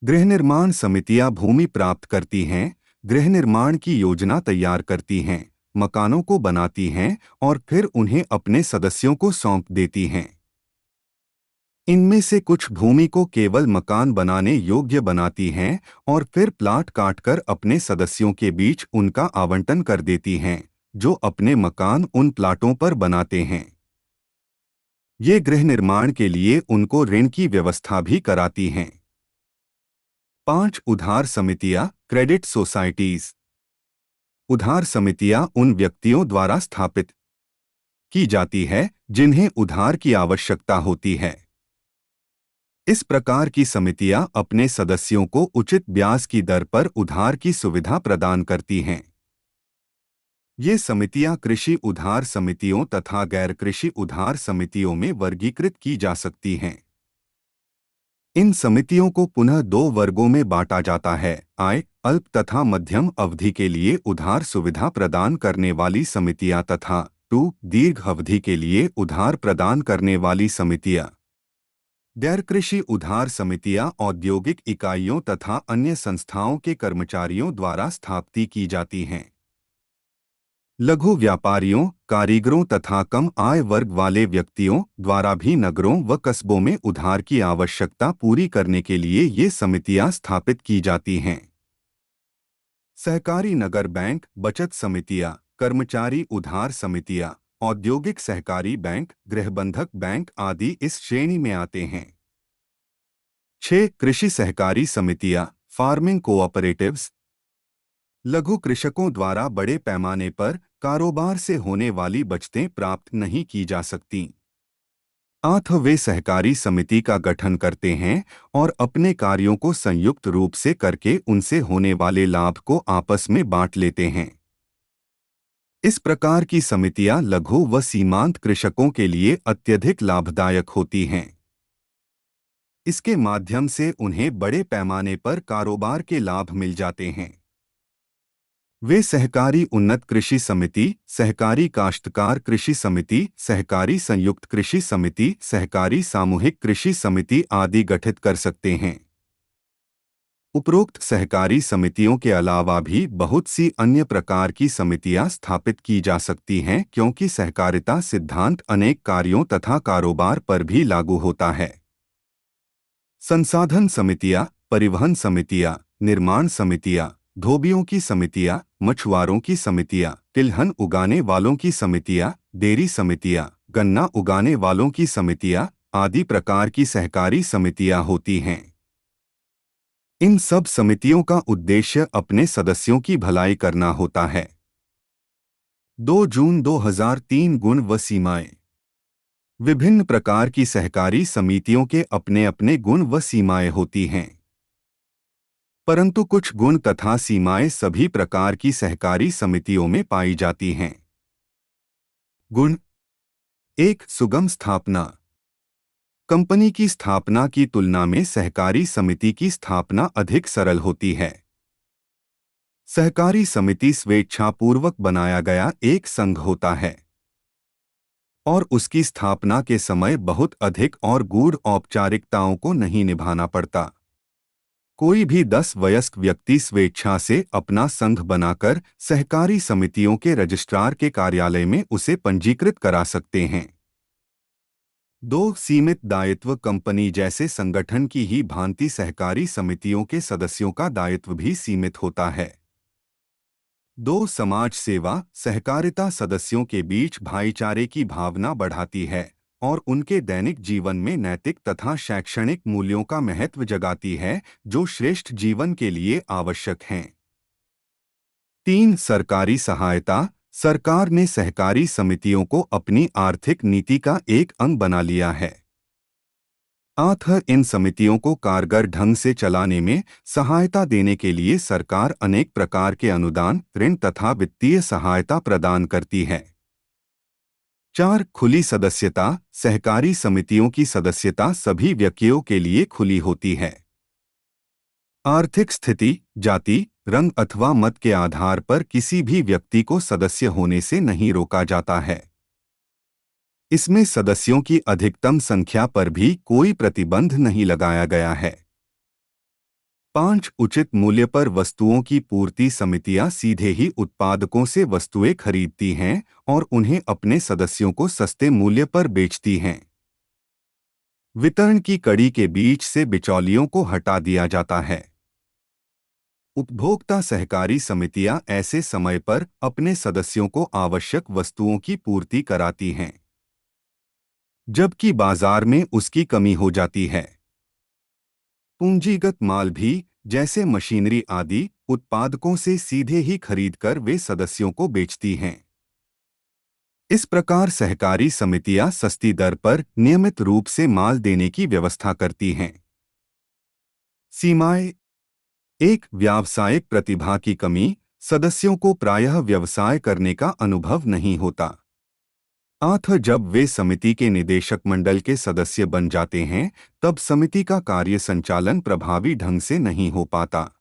गृह निर्माण समितियां भूमि प्राप्त करती हैं, गृह निर्माण की योजना तैयार करती हैं, मकानों को बनाती हैं और फिर उन्हें अपने सदस्यों को सौंप देती हैं। इनमें से कुछ भूमि को केवल मकान बनाने योग्य बनाती हैं और फिर प्लाट काटकर अपने सदस्यों के बीच उनका आवंटन कर देती हैं, जो अपने मकान उन प्लाटों पर बनाते हैं। ये गृह निर्माण के लिए उनको ऋण की व्यवस्था भी कराती हैं। 5 उधार समितियां, क्रेडिट सोसाइटीज। उधार समितियां उन व्यक्तियों द्वारा स्थापित की जाती है जिन्हें उधार की आवश्यकता होती है। इस प्रकार की समितियां अपने सदस्यों को उचित ब्याज की दर पर उधार की सुविधा प्रदान करती हैं। ये समितियां कृषि उधार समितियों तथा गैर कृषि उधार समितियों में वर्गीकृत की जा सकती हैं। इन समितियों को पुनः दो वर्गों में बांटा जाता है: आय, अल्प तथा मध्यम अवधि के लिए उधार सुविधा प्रदान करने वाली समितियां तथा दीर्घ अवधि के लिए उधार प्रदान करने वाली समितियां। गैर कृषि उधार समितियां औद्योगिक इकाइयों तथा अन्य संस्थाओं के कर्मचारियों द्वारा स्थापित की जाती हैं। लघु व्यापारियों, कारीगरों तथा कम आय वर्ग वाले व्यक्तियों द्वारा भी नगरों व कस्बों में उधार की आवश्यकता पूरी करने के लिए ये समितियां स्थापित की जाती हैं। सहकारी नगर बैंक, बचत समितियां, कर्मचारी उधार समितियां, औद्योगिक सहकारी बैंक, गृहबंधक बैंक आदि इस श्रेणी में आते हैं। 6. कृषि सहकारी समितियां, फार्मिंग कोऑपरेटिव्स। लघु कृषकों द्वारा बड़े पैमाने पर कारोबार से होने वाली बचतें प्राप्त नहीं की जा सकती। वे सहकारी समिति का गठन करते हैं और अपने कार्यों को संयुक्त रूप से करके उनसे होने वाले लाभ को आपस में बांट लेते हैं। इस प्रकार की समितियां लघु व सीमांत कृषकों के लिए अत्यधिक लाभदायक होती हैं। इसके माध्यम से उन्हें बड़े पैमाने पर कारोबार के लाभ मिल जाते हैं। वे सहकारी उन्नत कृषि समिति, सहकारी काश्तकार कृषि समिति, सहकारी संयुक्त कृषि समिति, सहकारी सामूहिक कृषि समिति आदि गठित कर सकते हैं। उपरोक्त सहकारी समितियों के अलावा भी बहुत सी अन्य प्रकार की समितियां स्थापित की जा सकती हैं, क्योंकि सहकारिता सिद्धांत अनेक कार्यों तथा कारोबार पर भी लागू होता है। संसाधन समितियां, परिवहन समितियां, निर्माण समितियां, धोबियों की समितियां, मछुआरों की समितियां, तिलहन उगाने वालों की समितियां, डेयरी समितियां, गन्ना उगाने वालों की समितियां आदि प्रकार की सहकारी समितियां होती हैं। इन सब समितियों का उद्देश्य अपने सदस्यों की भलाई करना होता है। 2 जून 2003 गुण व सीमाएं। विभिन्न प्रकार की सहकारी समितियों के अपने अपने गुण व सीमाएं होती हैं, परंतु कुछ गुण तथा सीमाएं सभी प्रकार की सहकारी समितियों में पाई जाती हैं। गुण 1. सुगम स्थापना। कंपनी की स्थापना की तुलना में सहकारी समिति की स्थापना अधिक सरल होती है। सहकारी समिति स्वेच्छापूर्वक बनाया गया एक संघ होता है और उसकी स्थापना के समय बहुत अधिक और गूढ़ औपचारिकताओं को नहीं निभाना पड़ता। कोई भी 10 वयस्क व्यक्ति स्वेच्छा से अपना संघ बनाकर सहकारी समितियों के रजिस्ट्रार के कार्यालय में उसे पंजीकृत करा सकते हैं। 2. सीमित दायित्व। कंपनी जैसे संगठन की ही भांति सहकारी समितियों के सदस्यों का दायित्व भी सीमित होता है। 2. समाज सेवा। सहकारिता सदस्यों के बीच भाईचारे की भावना बढ़ाती है और उनके दैनिक जीवन में नैतिक तथा शैक्षणिक मूल्यों का महत्व जगाती है, जो श्रेष्ठ जीवन के लिए आवश्यक हैं। 3. सरकारी सहायता। सरकार ने सहकारी समितियों को अपनी आर्थिक नीति का एक अंग बना लिया है। इन समितियों को कारगर ढंग से चलाने में सहायता देने के लिए सरकार अनेक प्रकार के अनुदान, ऋण तथा वित्तीय सहायता प्रदान करती है। 4. खुली सदस्यता। सहकारी समितियों की सदस्यता सभी व्यक्तियों के लिए खुली होती है। आर्थिक स्थिति, जाति, रंग अथवा मत के आधार पर किसी भी व्यक्ति को सदस्य होने से नहीं रोका जाता है। इसमें सदस्यों की अधिकतम संख्या पर भी कोई प्रतिबंध नहीं लगाया गया है। 5. उचित मूल्य पर वस्तुओं की पूर्ति। समितियां सीधे ही उत्पादकों से वस्तुएं खरीदती हैं और उन्हें अपने सदस्यों को सस्ते मूल्य पर बेचती हैं। वितरण की कड़ी के बीच से बिचौलियों को हटा दिया जाता है। उपभोक्ता सहकारी समितियां ऐसे समय पर अपने सदस्यों को आवश्यक वस्तुओं की पूर्ति कराती हैं, जबकि बाजार में उसकी कमी हो जाती है। पूंजीगत माल भी, जैसे मशीनरी आदि, उत्पादकों से सीधे ही खरीदकर वे सदस्यों को बेचती हैं। इस प्रकार सहकारी समितियां सस्ती दर पर नियमित रूप से माल देने की व्यवस्था करती हैं। सीमाएं। एक, व्यावसायिक प्रतिभा की कमी। सदस्यों को प्रायः व्यवसाय करने का अनुभव नहीं होता। जब वे समिति के निदेशक मंडल के सदस्य बन जाते हैं, तब समिति का कार्य संचालन प्रभावी ढंग से नहीं हो पाता।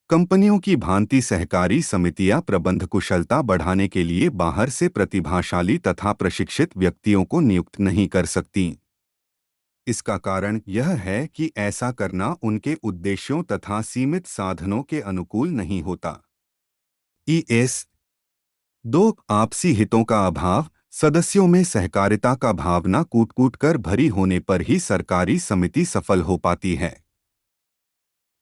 कंपनियों की भांति सहकारी समितियां प्रबंध कुशलता बढ़ाने के लिए बाहर से प्रतिभाशाली तथा प्रशिक्षित व्यक्तियों को नियुक्त नहीं कर सकती। इसका कारण यह है कि ऐसा करना उनके उद्देश्यों तथा सीमित साधनों के अनुकूल नहीं होता। ES 2, आपसी हितों का अभाव। सदस्यों में सहकारिता का भावना कूट-कूट कर भरी होने पर ही सरकारी समिति सफल हो पाती है।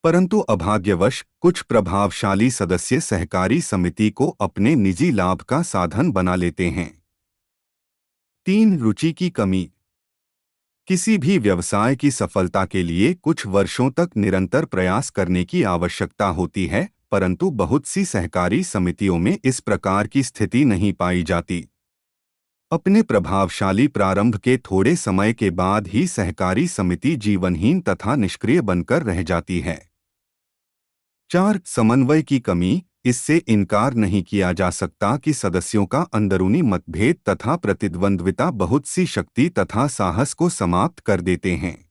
परंतु अभाग्यवश कुछ प्रभावशाली सदस्य सहकारी समिति को अपने निजी लाभ का साधन बना लेते हैं। 3, रुचि की कमी। किसी भी व्यवसाय की सफलता के लिए कुछ वर्षों तक निरंतर प्रयास करने की आवश्यकता होती है, परंतु बहुत सी सहकारी समितियों में इस प्रकार की स्थिति नहीं पाई जाती। अपने प्रभावशाली प्रारंभ के थोड़े समय के बाद ही सहकारी समिति जीवनहीन तथा निष्क्रिय बनकर रह जाती है। 4, समन्वय की कमी। इससे इनकार नहीं किया जा सकता कि सदस्यों का अंदरूनी मतभेद तथा प्रतिद्वंद्विता बहुत सी शक्ति तथा साहस को समाप्त कर देते हैं।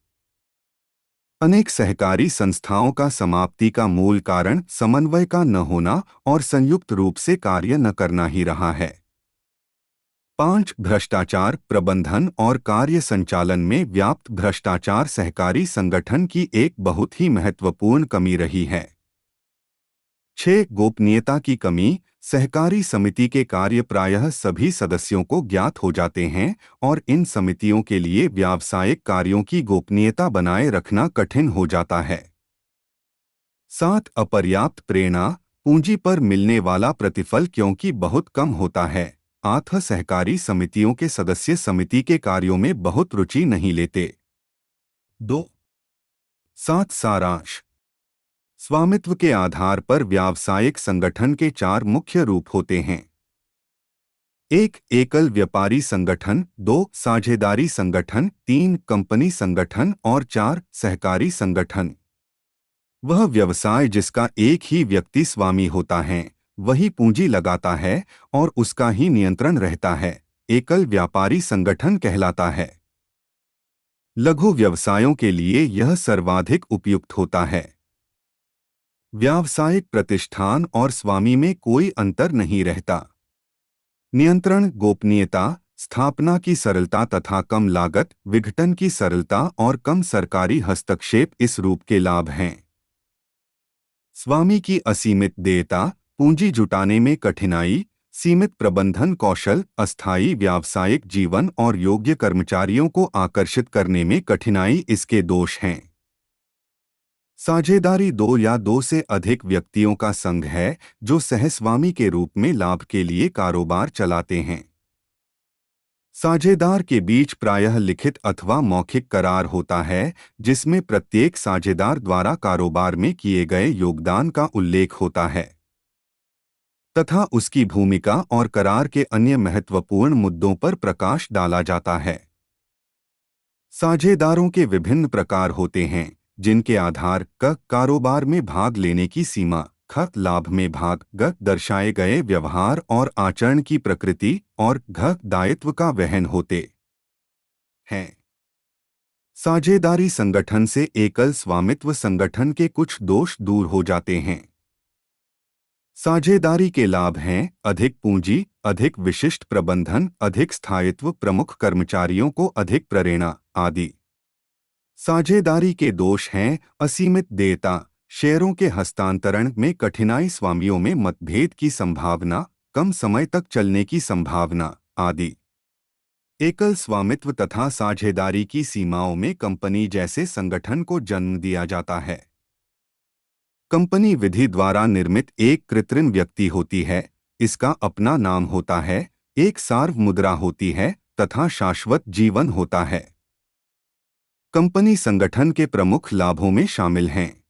अनेक सहकारी संस्थाओं का समाप्ति का मूल कारण समन्वय का न होना और संयुक्त रूप से कार्य न करना ही रहा है। 5, भ्रष्टाचार। प्रबंधन और कार्य संचालन में व्याप्त भ्रष्टाचार सहकारी संगठन की एक बहुत ही महत्वपूर्ण कमी रही है। 6, गोपनीयता की कमी। सहकारी समिति के कार्य प्रायः सभी सदस्यों को ज्ञात हो जाते हैं और इन समितियों के लिए व्यावसायिक कार्यों की गोपनीयता बनाए रखना कठिन हो जाता है। 7, अपर्याप्त प्रेरणा। पूंजी पर मिलने वाला प्रतिफल क्योंकि बहुत कम होता है, सहकारी समितियों के सदस्य समिति के कार्यों में बहुत रुचि नहीं लेते। 2, 7, सारांश। स्वामित्व के आधार पर व्यावसायिक संगठन के 4 मुख्य रूप होते हैं। 1, एकल व्यापारी संगठन। 2, साझेदारी संगठन। 3, कंपनी संगठन और 4, सहकारी संगठन। वह व्यवसाय जिसका एक ही व्यक्ति स्वामी होता है, वही पूंजी लगाता है और उसका ही नियंत्रण रहता है, एकल व्यापारी संगठन कहलाता है। लघु व्यवसायों के लिए यह सर्वाधिक उपयुक्त होता है। व्यावसायिक प्रतिष्ठान और स्वामी में कोई अंतर नहीं रहता। नियंत्रण, गोपनीयता, स्थापना की सरलता तथा कम लागत, विघटन की सरलता और कम सरकारी हस्तक्षेप इस रूप के लाभ हैं। स्वामी की असीमित देयता, पूंजी जुटाने में कठिनाई, सीमित प्रबंधन कौशल, अस्थायी व्यावसायिक जीवन और योग्य कर्मचारियों को आकर्षित करने में कठिनाई इसके दोष हैं। साझेदारी 2 या 2 से अधिक व्यक्तियों का संघ है जो सहस्वामी के रूप में लाभ के लिए कारोबार चलाते हैं। साझेदार के बीच प्रायः लिखित अथवा मौखिक करार होता है जिसमें प्रत्येक साझेदार द्वारा कारोबार में किए गए योगदान का उल्लेख होता है तथा उसकी भूमिका और करार के अन्य महत्वपूर्ण मुद्दों पर प्रकाश डाला जाता है। साझेदारों के विभिन्न प्रकार होते हैं जिनके आधार क कारोबार में भाग लेने की सीमा, ख लाभ में भाग, ग दर्शाए गए व्यवहार और आचरण की प्रकृति और घ दायित्व का वहन होते हैं। साझेदारी संगठन से एकल स्वामित्व संगठन के कुछ दोष दूर हो जाते हैं। साझेदारी के लाभ हैं अधिक पूंजी, अधिक विशिष्ट प्रबंधन, अधिक स्थायित्व, प्रमुख कर्मचारियों को अधिक प्रेरणा आदि। साझेदारी के दोष हैं असीमित देयता, शेयरों के हस्तांतरण में कठिनाई, स्वामियों में मतभेद की संभावना, कम समय तक चलने की संभावना आदि। एकल स्वामित्व तथा साझेदारी की सीमाओं में कंपनी जैसे संगठन को जन्म दिया जाता है। कंपनी विधि द्वारा निर्मित एक कृत्रिम व्यक्ति होती है, इसका अपना नाम होता है, एक सार्व मुद्रा होती है तथा शाश्वत जीवन होता है। कंपनी संगठन के प्रमुख लाभों में शामिल हैं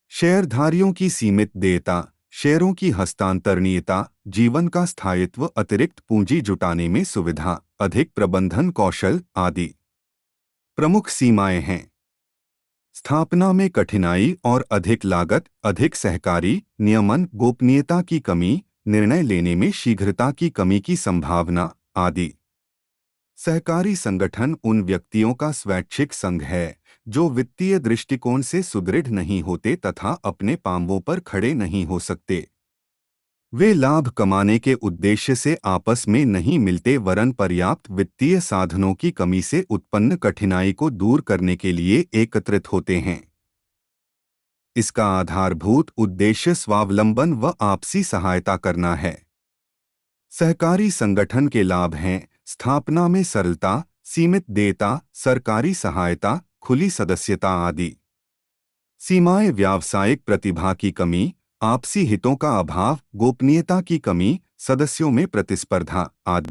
शेयरधारियों की सीमित देयता, शेयरों की हस्तांतरणीयता, जीवन का स्थायित्व, अतिरिक्त पूंजी जुटाने में सुविधा, अधिक प्रबंधन कौशल आदि प्रमुख सीमाएं हैं। स्थापना में कठिनाई और अधिक लागत, अधिक सहकारी नियमन, गोपनीयता की कमी, निर्णय लेने में शीघ्रता की कमी की संभावना आदि। सहकारी संगठन उन व्यक्तियों का स्वैच्छिक संघ है जो वित्तीय दृष्टिकोण से सुदृढ़ नहीं होते तथा अपने पांवों पर खड़े नहीं हो सकते। वे लाभ कमाने के उद्देश्य से आपस में नहीं मिलते वरन पर्याप्त वित्तीय साधनों की कमी से उत्पन्न कठिनाई को दूर करने के लिए एकत्रित होते हैं। इसका आधारभूत उद्देश्य स्वावलंबन व आपसी सहायता करना है। सहकारी संगठन के लाभ हैं स्थापना में सरलता, सीमित देयता, सरकारी सहायता, खुली सदस्यता आदि। सीमाएं व्यावसायिक प्रतिभा की कमी, आपसी हितों का अभाव, गोपनीयता की कमी, सदस्यों में प्रतिस्पर्धा आदि।